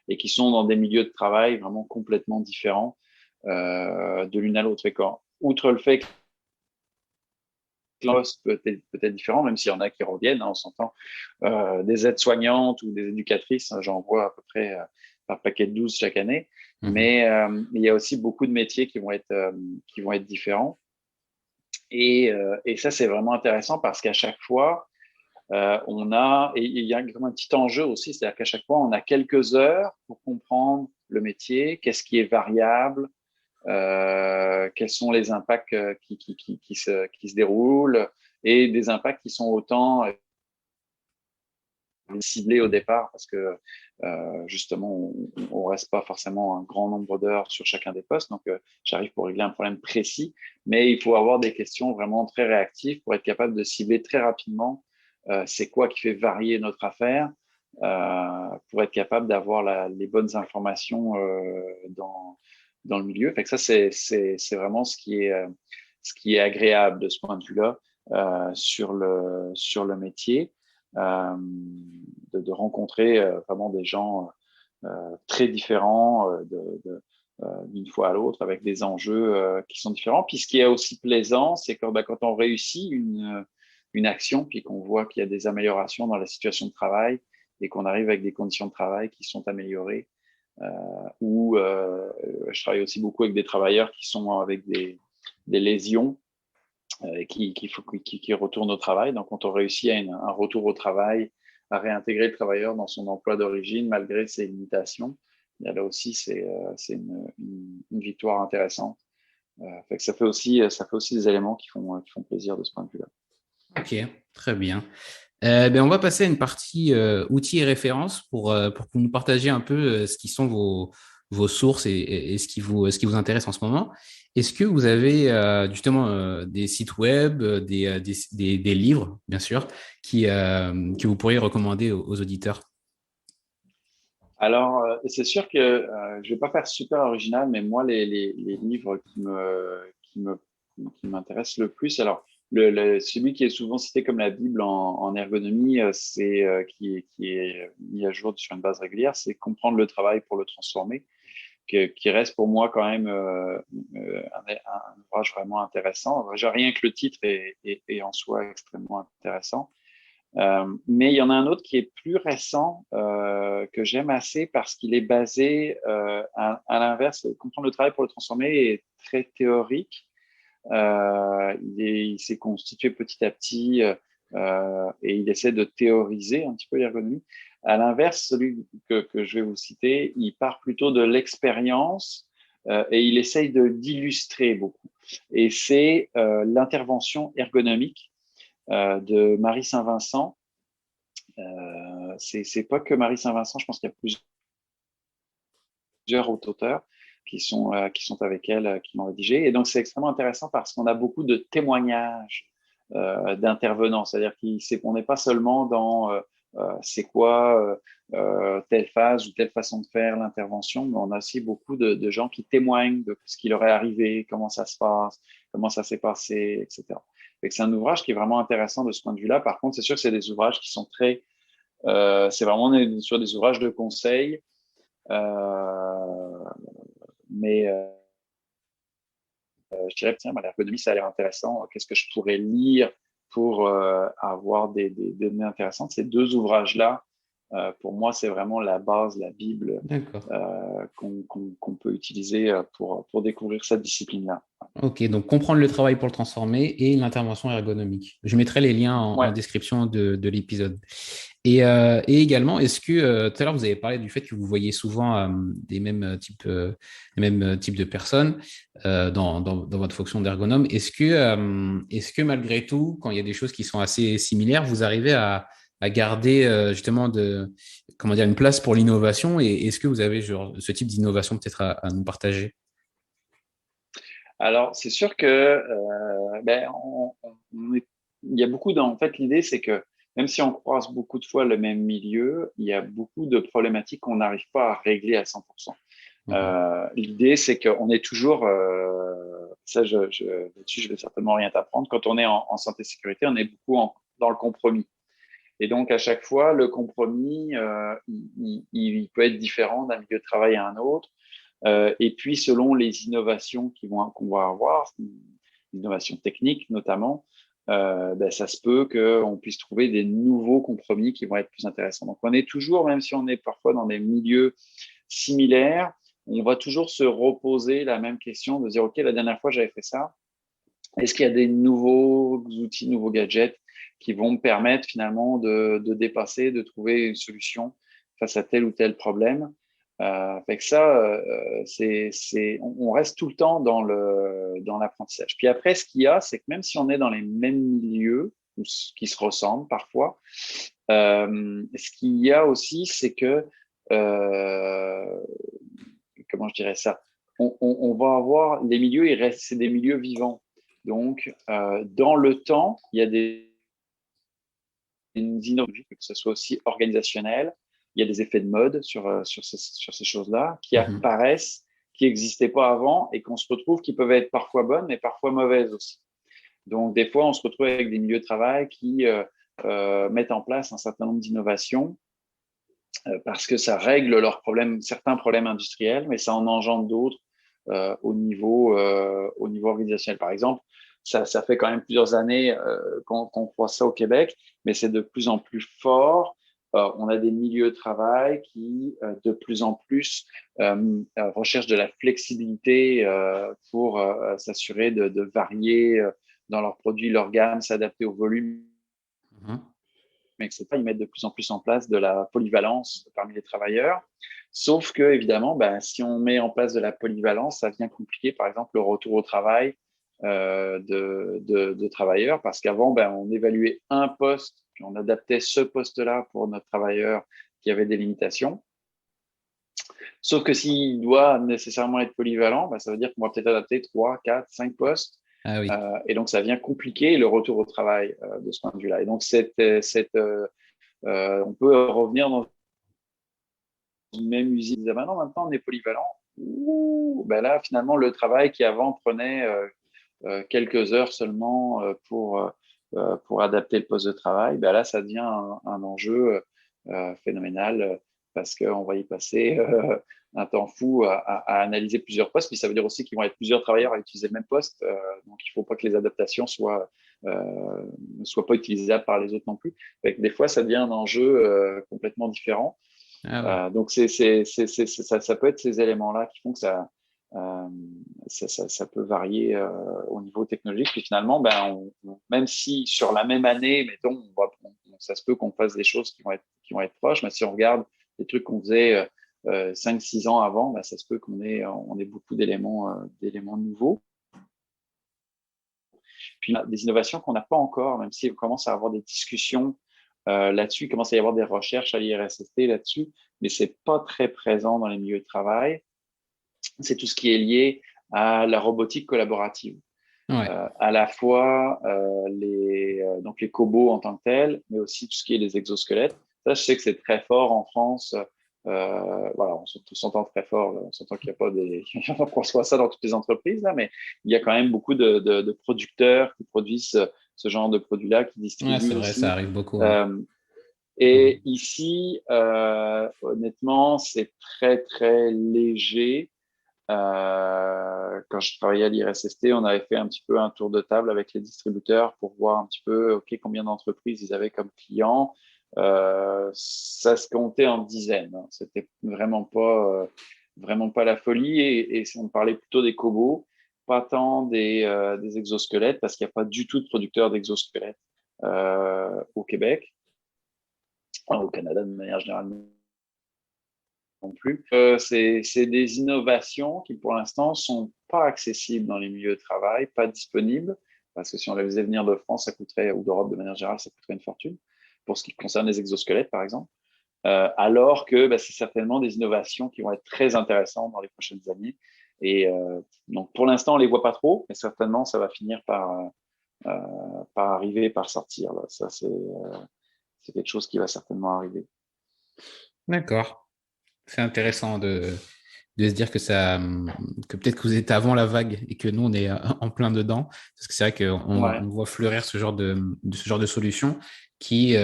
et qui sont dans des milieux de travail vraiment complètement différents de l'une à l'autre. Et outre le fait que le poste peut-être différent, même s'il y en a qui reviennent, on s'entend, des aides-soignantes ou des éducatrices, j'en vois à peu près par paquet de 12 chaque année. Mais il y a aussi beaucoup de métiers qui vont être différents. Et ça, c'est vraiment intéressant parce qu'à chaque fois, et il y a comme un petit enjeu aussi, c'est-à-dire qu'à chaque fois, on a quelques heures pour comprendre le métier, qu'est-ce qui est variable, quels sont les impacts qui se déroulent et des impacts qui sont autant ciblés au départ parce que justement, on reste pas forcément un grand nombre d'heures sur chacun des postes. Donc, j'arrive pour régler un problème précis, mais il faut avoir des questions vraiment très réactives pour être capable de cibler très rapidement c'est quoi qui fait varier notre affaire pour être capable d'avoir les bonnes informations dans le milieu. Fait que ça, c'est vraiment ce qui est agréable de ce point de vue-là sur le métier, de rencontrer vraiment des gens très différents d'une fois à l'autre, avec des enjeux qui sont différents. Puis ce qui est aussi plaisant, c'est que quand on réussit une action, puis qu'on voit qu'il y a des améliorations dans la situation de travail et qu'on arrive avec des conditions de travail qui sont améliorées. Ou je travaille aussi beaucoup avec des travailleurs qui sont avec des lésions et qui retournent au travail. Donc, quand on réussit à un retour au travail, à réintégrer le travailleur dans son emploi d'origine malgré ses limitations, là aussi, c'est une victoire intéressante. Fait que ça fait aussi des éléments qui font plaisir de ce point de vue-là. Ok, très bien. On va passer à une partie outils et références pour que vous nous partagiez un peu ce qui sont vos sources et ce qui vous intéresse en ce moment. Est-ce que vous avez justement des sites web, des livres, bien sûr, que vous pourriez recommander aux auditeurs? Alors, c'est sûr que je vais pas faire super original, mais moi, les livres qui m'intéressent le plus, alors celui qui est souvent cité comme la Bible en ergonomie, c'est qui est mis à jour sur une base régulière, c'est Comprendre le travail pour le transformer, qui reste pour moi quand même un ouvrage vraiment intéressant. Rien que le titre est en soi extrêmement intéressant. Mais il y en a un autre qui est plus récent que j'aime assez parce qu'il est basé à l'inverse. Comprendre le travail pour le transformer est très théorique. Il s'est constitué petit à petit et il essaie de théoriser un petit peu l'ergonomie. À l'inverse, celui que je vais vous citer, il part plutôt de l'expérience et il essaye d'illustrer beaucoup. Et c'est l'intervention ergonomique de Marie Saint-Vincent. C'est pas que Marie Saint-Vincent, je pense qu'il y a plusieurs auteurs qui sont avec elle, qui l'ont rédigé. Et donc, c'est extrêmement intéressant parce qu'on a beaucoup de témoignages d'intervenants. C'est-à-dire qu'on n'est pas seulement dans c'est quoi telle phase ou telle façon de faire l'intervention, mais on a aussi beaucoup de gens qui témoignent de ce qui leur est arrivé, comment ça se passe, comment ça s'est passé, etc. C'est un ouvrage qui est vraiment intéressant de ce point de vue-là. Par contre, c'est sûr que c'est des ouvrages qui sont c'est vraiment sur des ouvrages de conseil, mais je dirais, tiens, l'ergonomie, ça a l'air intéressant. Qu'est-ce que je pourrais lire pour avoir des données intéressantes? Ces 2 ouvrages-là, pour moi, c'est vraiment la base, la Bible qu'on peut utiliser pour découvrir cette discipline-là. Ok, donc comprendre le travail pour le transformer et l'intervention ergonomique. Je mettrai les liens en description de l'épisode. Et également, est-ce que tout à l'heure vous avez parlé du fait que vous voyez souvent les mêmes types de personnes dans votre fonction d'ergonome. Est-ce que malgré tout, quand il y a des choses qui sont assez similaires, vous arrivez à garder justement une place pour l'innovation, et est-ce que vous avez ce type d'innovation peut-être à nous partager? Alors, c'est sûr que il y a beaucoup en fait, l'idée, c'est que même si on croise beaucoup de fois le même milieu, il y a beaucoup de problématiques qu'on n'arrive pas à régler à 100%. L'idée, c'est qu'on est toujours, là-dessus, je vais certainement rien t'apprendre. Quand on est en santé sécurité, on est beaucoup dans le compromis. Et donc, à chaque fois, le compromis, il peut être différent d'un milieu de travail à un autre. Et puis, selon les innovations qu'on va avoir, innovations techniques notamment, ça se peut qu'on puisse trouver des nouveaux compromis qui vont être plus intéressants. Donc, on est toujours, même si on est parfois dans des milieux similaires, on va toujours se reposer la même question de dire, OK, la dernière fois, j'avais fait ça. Est-ce qu'il y a des nouveaux outils, nouveaux gadgets qui vont me permettre finalement de dépasser, de trouver une solution face à tel ou tel problème? Fait que ça, on reste tout le temps dans l'apprentissage. Puis après, ce qu'il y a, c'est que même si on est dans les mêmes milieux, ou qui se ressemblent parfois, ce qu'il y a aussi, c'est que, comment je dirais ça, on va avoir les milieux, c'est des milieux vivants. Donc, dans le temps, il y a des innovations, que ce soit aussi organisationnel, il y a des effets de mode sur ces choses-là qui apparaissent, qui n'existaient pas avant et qu'on se retrouve, qui peuvent être parfois bonnes, mais parfois mauvaises aussi. Donc, des fois, on se retrouve avec des milieux de travail qui mettent en place un certain nombre d'innovations parce que ça règle leurs problèmes, certains problèmes industriels, mais ça en engendre d'autres au niveau organisationnel. Par exemple, ça fait quand même plusieurs années qu'on croit ça au Québec, mais c'est de plus en plus fort. On a des milieux de travail qui, de plus en plus, recherchent de la flexibilité pour s'assurer de varier dans leurs produits, leur gamme, s'adapter au volume, etc. Ils mettent de plus en plus en place de la polyvalence parmi les travailleurs. Sauf que, évidemment, si on met en place de la polyvalence, ça vient compliquer, par exemple, le retour au travail de travailleurs, parce qu'avant, on évaluait un poste, puis on adaptait ce poste-là pour notre travailleur qui avait des limitations. Sauf que s'il doit nécessairement être polyvalent, ça veut dire qu'on va peut-être adapter 3, 4, 5 postes. Ah oui. Et donc, ça vient compliquer le retour au travail de ce point de vue-là. Et donc, on peut revenir dans une même usine et dire, non, maintenant, on est polyvalent. Là, finalement, le travail qui avant prenait quelques heures seulement pour adapter le poste de travail, là, ça devient un enjeu phénoménal parce qu'on va y passer un temps fou à analyser plusieurs postes. Puis ça veut dire aussi qu'ils vont être plusieurs travailleurs à utiliser le même poste. Donc, il ne faut pas que les adaptations ne soient pas utilisables par les autres non plus. Fait que des fois, ça devient un enjeu complètement différent. Ah ouais. Donc, ça peut être ces éléments-là qui font que ça peut varier au niveau technologique. Puis finalement, même si sur la même année, mettons, ça se peut qu'on fasse des choses qui vont être proches, mais si on regarde les trucs qu'on faisait 5-6 ans avant, ça se peut qu'on ait beaucoup d'éléments nouveaux. Puis des innovations qu'on n'a pas encore, même si on commence à avoir des discussions là-dessus, il commence à y avoir des recherches à l'IRSST là-dessus, mais c'est pas très présent dans les milieux de travail. C'est tout ce qui est lié à la robotique collaborative. Ouais. À la fois donc les cobots en tant que tels, mais aussi tout ce qui est les exosquelettes. Ça, je sais que c'est très fort en France. Voilà, on s'entend très fort. Là. On s'entend qu'il n'y a pas qu'on soit ça dans toutes les entreprises, là, mais il y a quand même beaucoup de producteurs qui produisent ce genre de produits-là, qui distribuent. Ouais, c'est vrai, aussi. Ça arrive beaucoup. Et ici, honnêtement, c'est très, très léger. Quand je travaillais à l'IRSST, on avait fait un petit peu un tour de table avec les distributeurs pour voir un petit peu combien d'entreprises ils avaient comme clients. Ça se comptait en dizaines. Hein. C'était vraiment pas la folie. Et on parlait plutôt des cobots, pas tant des exosquelettes, parce qu'il n'y a pas du tout de producteurs d'exosquelettes au Québec, au Canada de manière générale. Non plus. C'est des innovations qui, pour l'instant, sont pas accessibles dans les milieux de travail, pas disponibles, parce que si on les faisait venir de France, ça coûterait, ou d'Europe de manière générale, ça coûterait une fortune, pour ce qui concerne les exosquelettes, par exemple. Alors que c'est certainement des innovations qui vont être très intéressantes dans les prochaines années. Et donc, pour l'instant, on les voit pas trop, mais certainement, ça va finir par arriver, par sortir. Là. Ça, c'est quelque chose qui va certainement arriver. D'accord. C'est intéressant de se dire que que peut-être que vous êtes avant la vague et que nous, on est en plein dedans. Parce que c'est vrai qu'on voit fleurir ce genre de solutions qui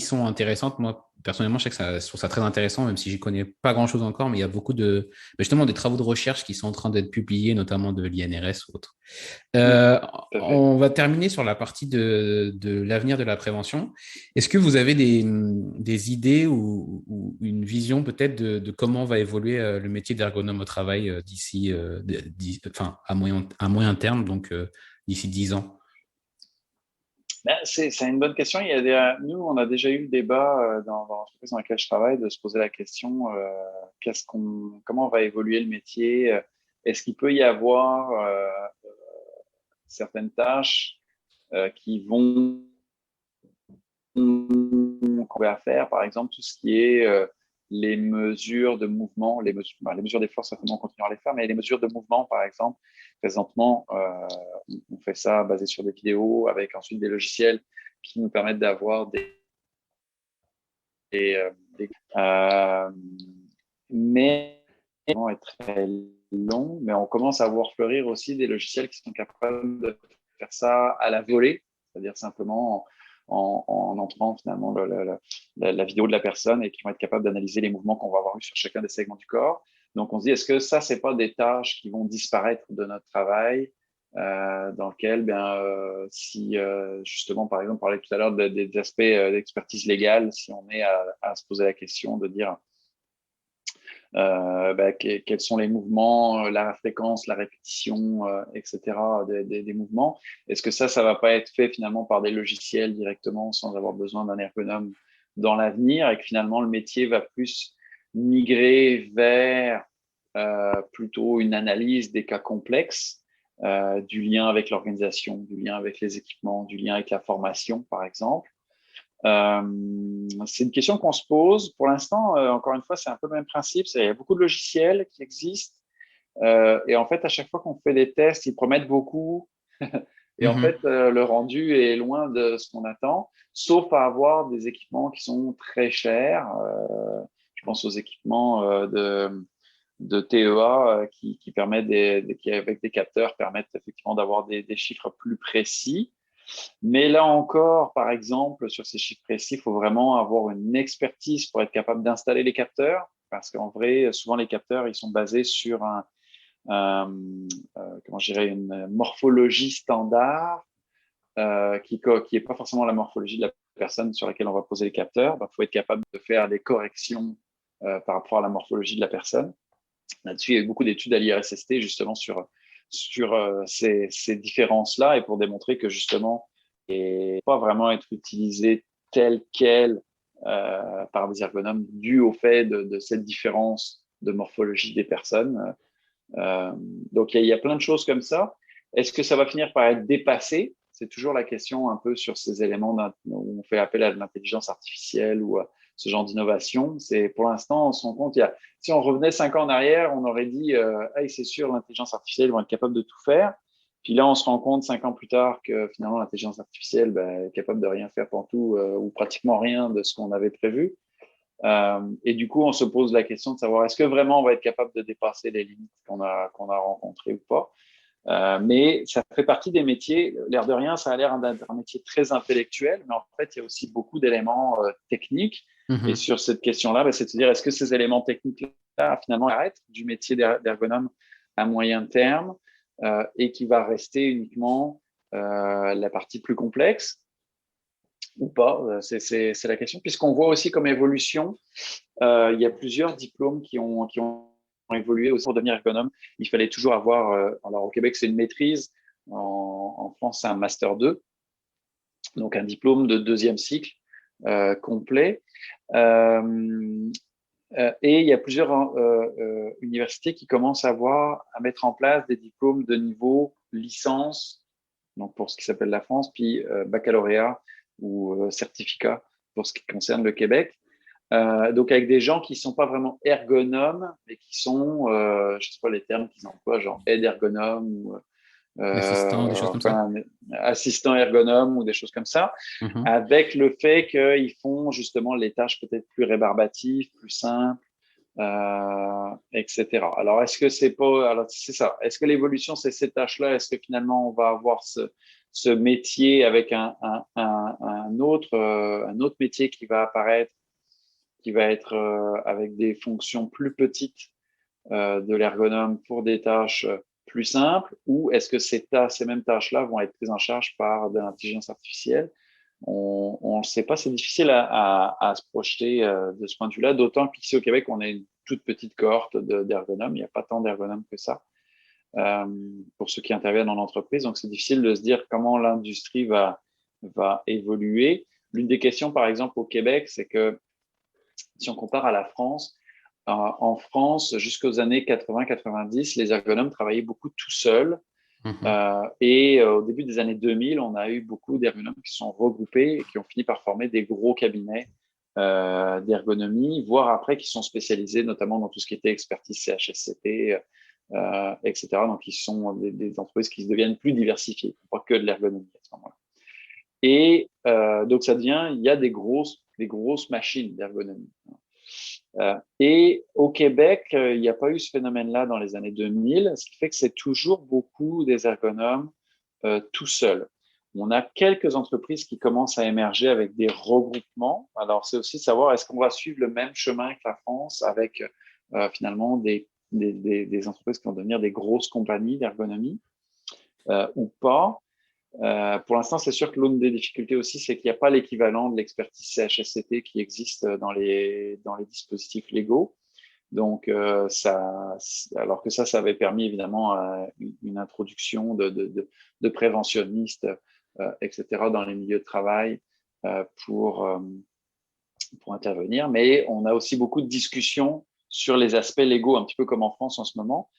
sont intéressantes. Moi, personnellement, je sais que je trouve ça très intéressant, même si j'y connais pas grand-chose encore, mais il y a beaucoup justement, des travaux de recherche qui sont en train d'être publiés, notamment de l'INRS ou autres. On va terminer sur la partie de l'avenir de la prévention. Est-ce que vous avez des idées ou une vision peut-être de comment va évoluer le métier d'ergonome au travail enfin, à moyen terme, donc d'ici 10 ans? C'est une bonne question. Nous, on a déjà eu le débat dans l'entreprise dans laquelle je travaille de se poser la question comment va évoluer le métier? Est-ce qu'il peut y avoir certaines tâches qui vont qu'on va faire, par exemple, tout ce qui est les mesures de mouvement, les mesures d'effort, certainement, on continuera à les faire, mais les mesures de mouvement, par exemple, présentement, on fait ça basé sur des vidéos avec ensuite des logiciels qui nous permettent d'avoir mais est très long, mais on commence à voir fleurir aussi des logiciels qui sont capables de faire ça à la volée, c'est-à-dire simplement en entrant finalement la vidéo de la personne et qui vont être capables d'analyser les mouvements qu'on va avoir eu sur chacun des segments du corps. Donc on se dit, est-ce que ça, c'est pas des tâches qui vont disparaître de notre travail dans lequel, si justement, par exemple, on parlait tout à l'heure des aspects d'expertise légale, si on est à se poser la question de dire quels sont les mouvements, la fréquence, la répétition, etc. des mouvements. Est-ce que ça va pas être fait finalement par des logiciels directement sans avoir besoin d'un ergonome dans l'avenir et que finalement le métier va plus migrer vers plutôt une analyse des cas complexes, du lien avec l'organisation, du lien avec les équipements, du lien avec la formation, par exemple. C'est une question qu'on se pose. Pour l'instant, encore une fois, c'est un peu le même principe. Il y a beaucoup de logiciels qui existent. Et en fait, à chaque fois qu'on fait des tests, ils promettent beaucoup. Et en fait, le rendu est loin de ce qu'on attend, sauf à avoir des équipements qui sont très chers. Je pense aux équipements de TEA qui permettent qui, avec des capteurs, permettent effectivement d'avoir des chiffres plus précis. Mais là encore, par exemple, sur ces chiffres précis, il faut vraiment avoir une expertise pour être capable d'installer les capteurs, parce qu'en vrai, souvent les capteurs, ils sont basés sur une morphologie standard qui est pas forcément la morphologie de la personne sur laquelle on va poser les capteurs. Il faut être capable de faire des corrections par rapport à la morphologie de la personne. Là-dessus, il y a eu beaucoup d'études à l'IRSST justement sur ces différences-là et pour démontrer que justement, et pas vraiment être utilisé tel quel par des ergonomes dû au fait de cette différence de morphologie des personnes. Donc, il y a plein de choses comme ça. Est-ce que ça va finir par être dépassé? C'est toujours la question un peu sur ces éléments où on fait appel à de l'intelligence artificielle ou à ce genre d'innovation. C'est pour l'instant, on se rend compte, si on revenait 5 ans en arrière, on aurait dit, hey, c'est sûr, l'intelligence artificielle va être capable de tout faire. Puis là, on se rend compte 5 ans plus tard que finalement, l'intelligence artificielle est capable de rien faire pour tout ou pratiquement rien de ce qu'on avait prévu. Et du coup, on se pose la question de savoir est-ce que vraiment on va être capable de dépasser les limites qu'on a rencontrées ou pas. Mais ça fait partie des métiers. L'air de rien, ça a l'air d'un métier très intellectuel, mais en fait, il y a aussi beaucoup d'éléments techniques. Et sur cette question-là, c'est de se dire est-ce que ces éléments techniques-là, finalement, arrêtent du métier d'ergonome à moyen terme et qui va rester uniquement la partie plus complexe ou pas, c'est la question. Puisqu'on voit aussi comme évolution, il y a plusieurs diplômes qui ont évolué aussi pour devenir ergonome. Il fallait toujours avoir, alors au Québec, c'est une maîtrise, en France, c'est un Master 2, donc un diplôme de deuxième cycle complet. Et il y a plusieurs universités qui commencent à mettre en place des diplômes de niveau licence, donc pour ce qui s'appelle la France, puis baccalauréat ou certificat pour ce qui concerne le Québec. Donc avec des gens qui sont pas vraiment ergonomes, mais qui sont, je sais pas les termes qu'ils emploient, genre aide ergonome ou Assistant, des choses comme ça. Assistant ergonome ou des choses comme ça, avec le fait qu'ils font justement les tâches peut-être plus rébarbatives, plus simples, etc. Alors, est-ce que c'est pas, alors c'est ça. Est-ce que l'évolution, c'est ces tâches-là? Est-ce que finalement, on va avoir ce métier avec un autre métier qui va apparaître, qui va être avec des fonctions plus petites de l'ergonome pour des tâches plus simples, ou est-ce que ces mêmes tâches-là vont être prises en charge par de l'intelligence artificielle? On ne sait pas, c'est difficile à se projeter de ce point de vue-là, d'autant qu'ici au Québec, on a une toute petite cohorte d'ergonomes, il n'y a pas tant d'ergonomes que ça pour ceux qui interviennent en entreprise, donc c'est difficile de se dire comment l'industrie va évoluer. L'une des questions, par exemple, au Québec, c'est que si on compare à la France, en France, jusqu'aux années 80-90, les ergonomes travaillaient beaucoup tout seuls. Et au début des années 2000, on a eu beaucoup d'ergonomes qui sont regroupés et qui ont fini par former des gros cabinets d'ergonomie, voire après qui sont spécialisés notamment dans tout ce qui était expertise CHSCT, etc. Donc, ils sont des entreprises qui deviennent plus diversifiées, pas que de l'ergonomie à ce moment-là. Et donc, ça devient, il y a des grosses machines d'ergonomie. Et au Québec, il n'y a pas eu ce phénomène-là dans les années 2000, ce qui fait que c'est toujours beaucoup des ergonomes tout seuls. On a quelques entreprises qui commencent à émerger avec des regroupements. Alors, c'est aussi savoir, est-ce qu'on va suivre le même chemin que la France avec finalement des entreprises qui vont devenir des grosses compagnies d'ergonomie ou pas. Pour l'instant, c'est sûr que l'une des difficultés aussi, c'est qu'il n'y a pas l'équivalent de l'expertise CHSCT qui existe dans les dispositifs légaux. Donc, alors que ça avait permis évidemment une introduction de préventionnistes, etc., dans les milieux de travail pour intervenir. Mais on a aussi beaucoup de discussions sur les aspects légaux, un petit peu comme en France en ce moment,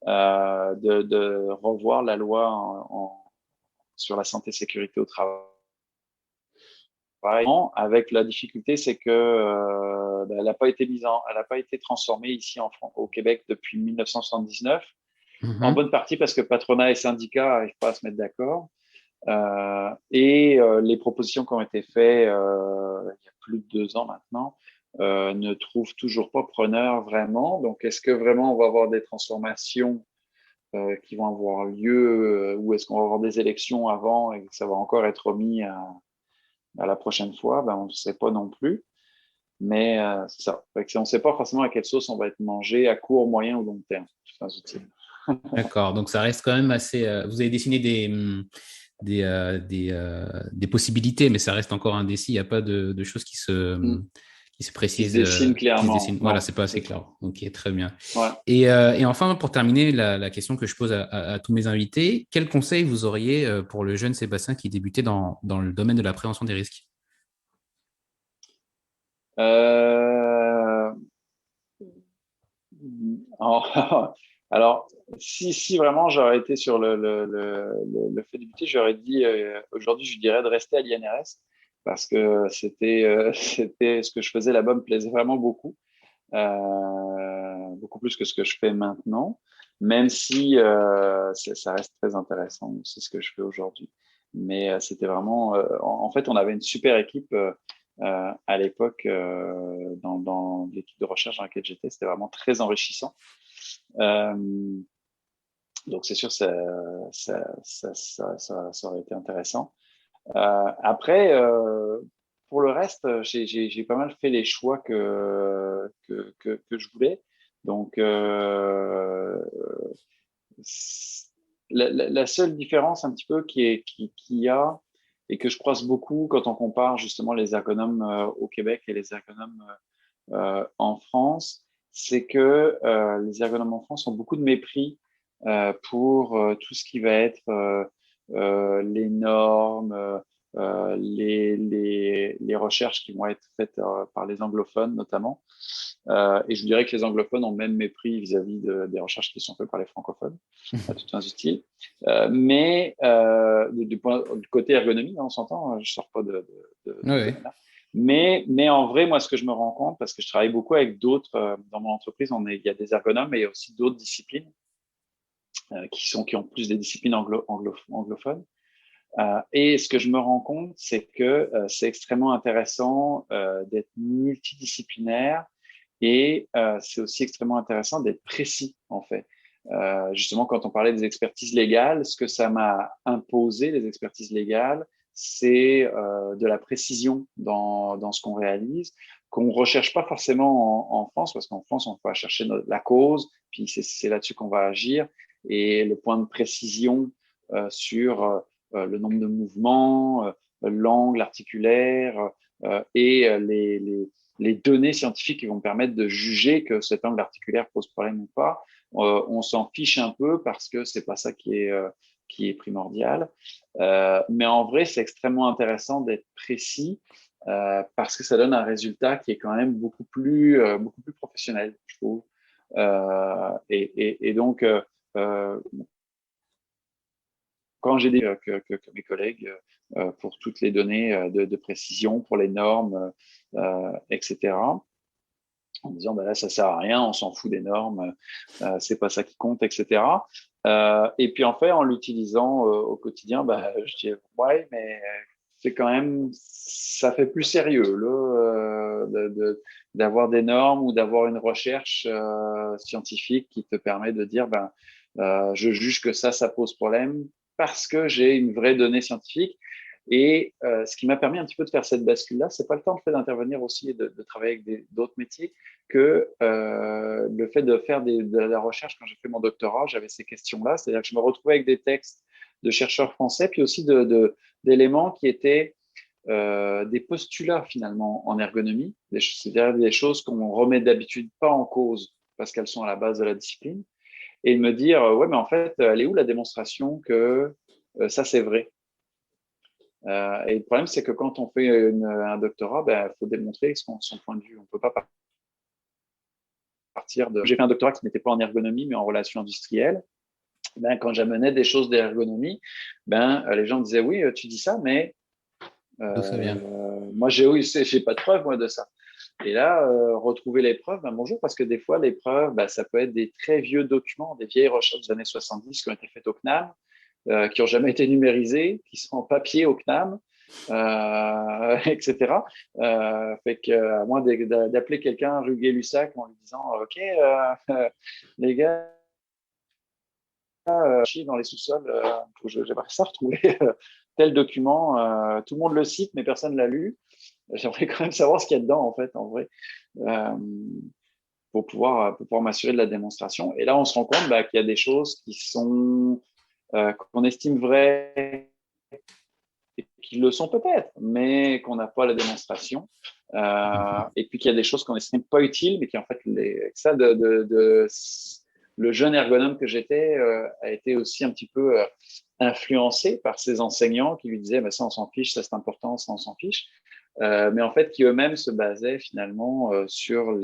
de revoir la loi sur la santé et sécurité au travail. Avec la difficulté, c'est que elle n'a pas été transformée ici au Québec depuis 1979, en bonne partie parce que patronat et syndicats n'arrivent pas à se mettre d'accord. Et les propositions qui ont été faites il y a plus de 2 ans maintenant ne trouvent toujours pas preneur vraiment. Donc, est-ce que vraiment on va avoir des transformations qui vont avoir lieu ou est-ce qu'on va avoir des élections avant et que ça va encore être remis à la prochaine fois? On ne sait pas non plus. Mais c'est ça. On ne sait pas forcément à quelle sauce on va être mangé à court, moyen ou long terme. D'accord. Donc, ça reste quand même assez… vous avez dessiné des possibilités, mais ça reste encore indécis. Il n'y a pas de choses qui se précisent. Qui se dessinent clairement. Voilà, c'est pas assez clair. Ok, très bien. Ouais. Et enfin, pour terminer, la question que je pose à tous mes invités, quel conseil vous auriez pour le jeune Sébastien qui débutait dans le domaine de la prévention des risques? Alors, si vraiment j'aurais été sur le fait de débuter, j'aurais dit aujourd'hui, je dirais de rester à l'INRS parce que c'était ce que je faisais là-bas me plaisait vraiment beaucoup, beaucoup plus que ce que je fais maintenant, même si ça reste très intéressant. C'est ce que je fais aujourd'hui. Mais c'était vraiment, en fait, on avait une super équipe à l'époque dans l'équipe de recherche dans laquelle j'étais. C'était vraiment très enrichissant. Donc c'est sûr, ça aurait été intéressant. Après, pour le reste, j'ai pas mal fait les choix que je voulais. Donc la seule différence un petit peu qu'il y a et que je croise beaucoup quand on compare justement les ergonomes au Québec et les ergonomes en France, c'est que les ergonomes en France ont beaucoup de mépris pour tout ce qui va être les normes, les recherches qui vont être faites par les anglophones notamment. Et je vous dirais que les anglophones ont même mépris vis-à-vis des recherches qui sont faites par les francophones, à toutes fins utiles. Mais du côté ergonomie, on s'entend, je ne sors pas de Oui. Mais en vrai, moi, ce que je me rends compte, parce que je travaille beaucoup avec d'autres, dans mon entreprise, il y a des ergonomes, mais il y a aussi d'autres disciplines. qui ont plus des disciplines anglophones. Et ce que je me rends compte, c'est que c'est extrêmement intéressant d'être multidisciplinaire et c'est aussi extrêmement intéressant d'être précis, en fait. Justement, quand on parlait des expertises légales, ce que ça m'a imposé, les expertises légales, c'est de la précision dans ce qu'on réalise, qu'on ne recherche pas forcément en France, parce qu'en France, on va chercher la cause, puis c'est là-dessus qu'on va agir. Et le point de précision sur le nombre de mouvements, l'angle articulaire et les données scientifiques qui vont permettre de juger que cet angle articulaire pose problème ou pas. On s'en fiche un peu parce que c'est pas ça qui est primordial. Mais en vrai, c'est extrêmement intéressant d'être précis parce que ça donne un résultat qui est quand même beaucoup plus professionnel, je trouve. Et donc, quand j'ai dit que mes collègues pour toutes les données de précision, pour les normes, etc., en disant bah là ça sert à rien, on s'en fout des normes, c'est pas ça qui compte, etc. Et puis en fait en l'utilisant au quotidien, bah je dis ouais mais c'est quand même ça fait plus sérieux d'avoir des normes ou d'avoir une recherche scientifique qui te permet de dire ben je juge que ça pose problème parce que j'ai une vraie donnée scientifique. Et ce qui m'a permis un petit peu de faire cette bascule-là, c'est pas le temps de fait d'intervenir aussi et de travailler avec d'autres métiers que le fait de faire de la recherche. Quand j'ai fait mon doctorat, j'avais ces questions-là, c'est-à-dire que je me retrouvais avec des textes de chercheurs français, puis aussi d'éléments qui étaient des postulats finalement en ergonomie, c'est-à-dire des choses qu'on remet d'habitude pas en cause parce qu'elles sont à la base de la discipline, et de me dire ouais mais en fait elle est où la démonstration que ça c'est vrai. Et le problème, c'est que quand on fait un doctorat, il faut démontrer son point de vue. On ne peut pas partir de. J'ai fait un doctorat qui n'était pas en ergonomie, mais en relations industrielles. Quand j'amenais des choses d'ergonomie, les gens disaient oui, tu dis ça, mais d'où ça vient? moi, j'ai pas de preuve moi, de ça. Et là, retrouver les preuves, bonjour, parce que des fois, les preuves, ça peut être des très vieux documents, des vieilles recherches des années 70 qui ont été faites au CNAM, qui n'ont jamais été numérisés, qui sont en papier au CNAM, etc. Fait que, à moins d'appeler quelqu'un rue Gay-Lussac en lui disant OK, les gars, dans les sous-sols, j'aimerais ça retrouver tel document, tout le monde le cite, mais personne ne l'a lu. J'aimerais quand même savoir ce qu'il y a dedans, en fait, en vrai. Pour pouvoir m'assurer de la démonstration. Et là, on se rend compte qu'il y a des choses qui sont qu'on estime vraies et qui le sont peut-être, mais qu'on n'a pas la démonstration. Et puis qu'il y a des choses qu'on estime pas utiles, mais qui en fait, le jeune ergonome que j'étais a été aussi un petit peu influencé par ses enseignants qui lui disaient ça on s'en fiche, ça c'est important, ça on s'en fiche. Mais en fait qui eux-mêmes se basaient finalement sur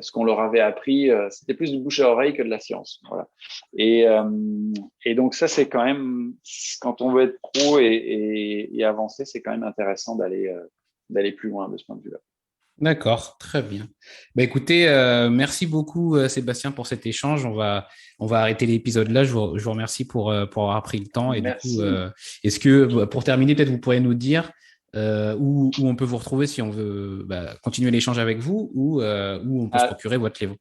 ce qu'on leur avait appris, c'était plus du bouche à oreille que de la science. Voilà. Et donc ça, c'est quand même, quand on veut être pro et avancer, c'est quand même intéressant d'aller plus loin de ce point de vue-là. D'accord, très bien. Écoutez, merci beaucoup Sébastien pour cet échange. On va arrêter l'épisode là. Je vous remercie pour avoir pris le temps. Et Merci. du coup, est-ce que pour terminer, peut-être vous pourrez nous dire où on peut vous retrouver si on veut continuer l'échange avec vous ou où on peut se procurer votre livre.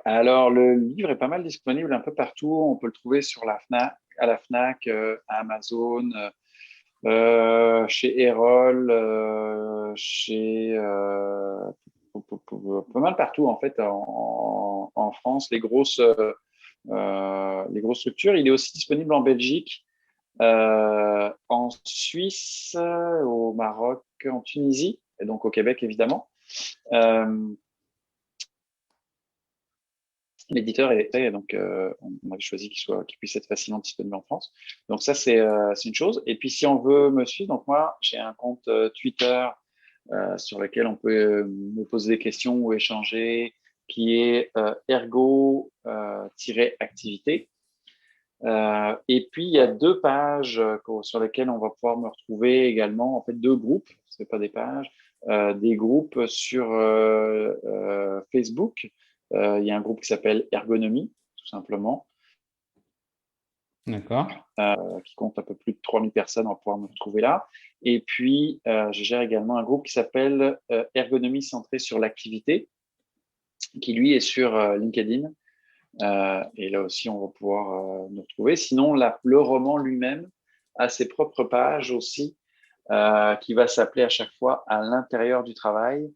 Alors, le livre est pas mal disponible un peu partout. On peut le trouver sur à la Fnac, à Amazon, chez Erol, chez pas mal partout en fait en France, les grosses structures. Il est aussi disponible en Belgique, en Suisse, au Maroc, en Tunisie et donc au Québec évidemment. L'éditeur est donc on avait choisi qu'il puisse être facilement disponible en France. Donc ça c'est une chose. Et puis si on veut me suivre, donc moi j'ai un compte Twitter sur lequel on peut me poser des questions ou échanger, qui est ergo-activité. Et puis il y a 2 pages sur lesquelles on va pouvoir me retrouver également, en fait 2 groupes, c'est pas des pages, des groupes sur Facebook. Il y a un groupe qui s'appelle Ergonomie, tout simplement. D'accord. Qui compte un peu plus de 3000 personnes, on va pouvoir me retrouver là. Et puis, je gère également un groupe qui s'appelle Ergonomie centrée sur l'activité, qui lui est sur LinkedIn. Et là aussi, on va pouvoir nous retrouver. Sinon, le roman lui-même a ses propres pages aussi, qui va s'appeler à chaque fois À l'intérieur du travail,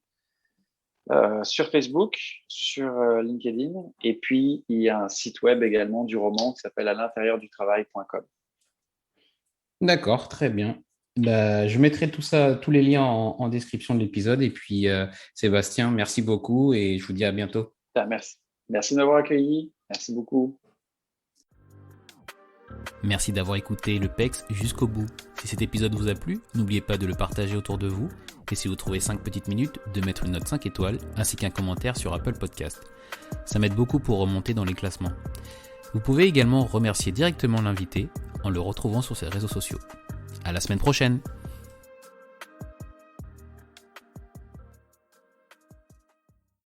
sur Facebook, sur LinkedIn. Et puis, il y a un site web également du roman qui s'appelle àlinterieurdutravail.com. D'accord, très bien. Bah, je mettrai tout ça, tous les liens en description de l'épisode. Et puis, Sébastien, merci beaucoup et je vous dis à bientôt. Merci. Merci de m'avoir accueilli. Merci beaucoup. Merci d'avoir écouté le PEX jusqu'au bout. Si cet épisode vous a plu, n'oubliez pas de le partager autour de vous. Et si vous trouvez 5 petites minutes, de mettre une note 5 étoiles ainsi qu'un commentaire sur Apple Podcast. Ça m'aide beaucoup pour remonter dans les classements. Vous pouvez également remercier directement l'invité en le retrouvant sur ses réseaux sociaux. À la semaine prochaine!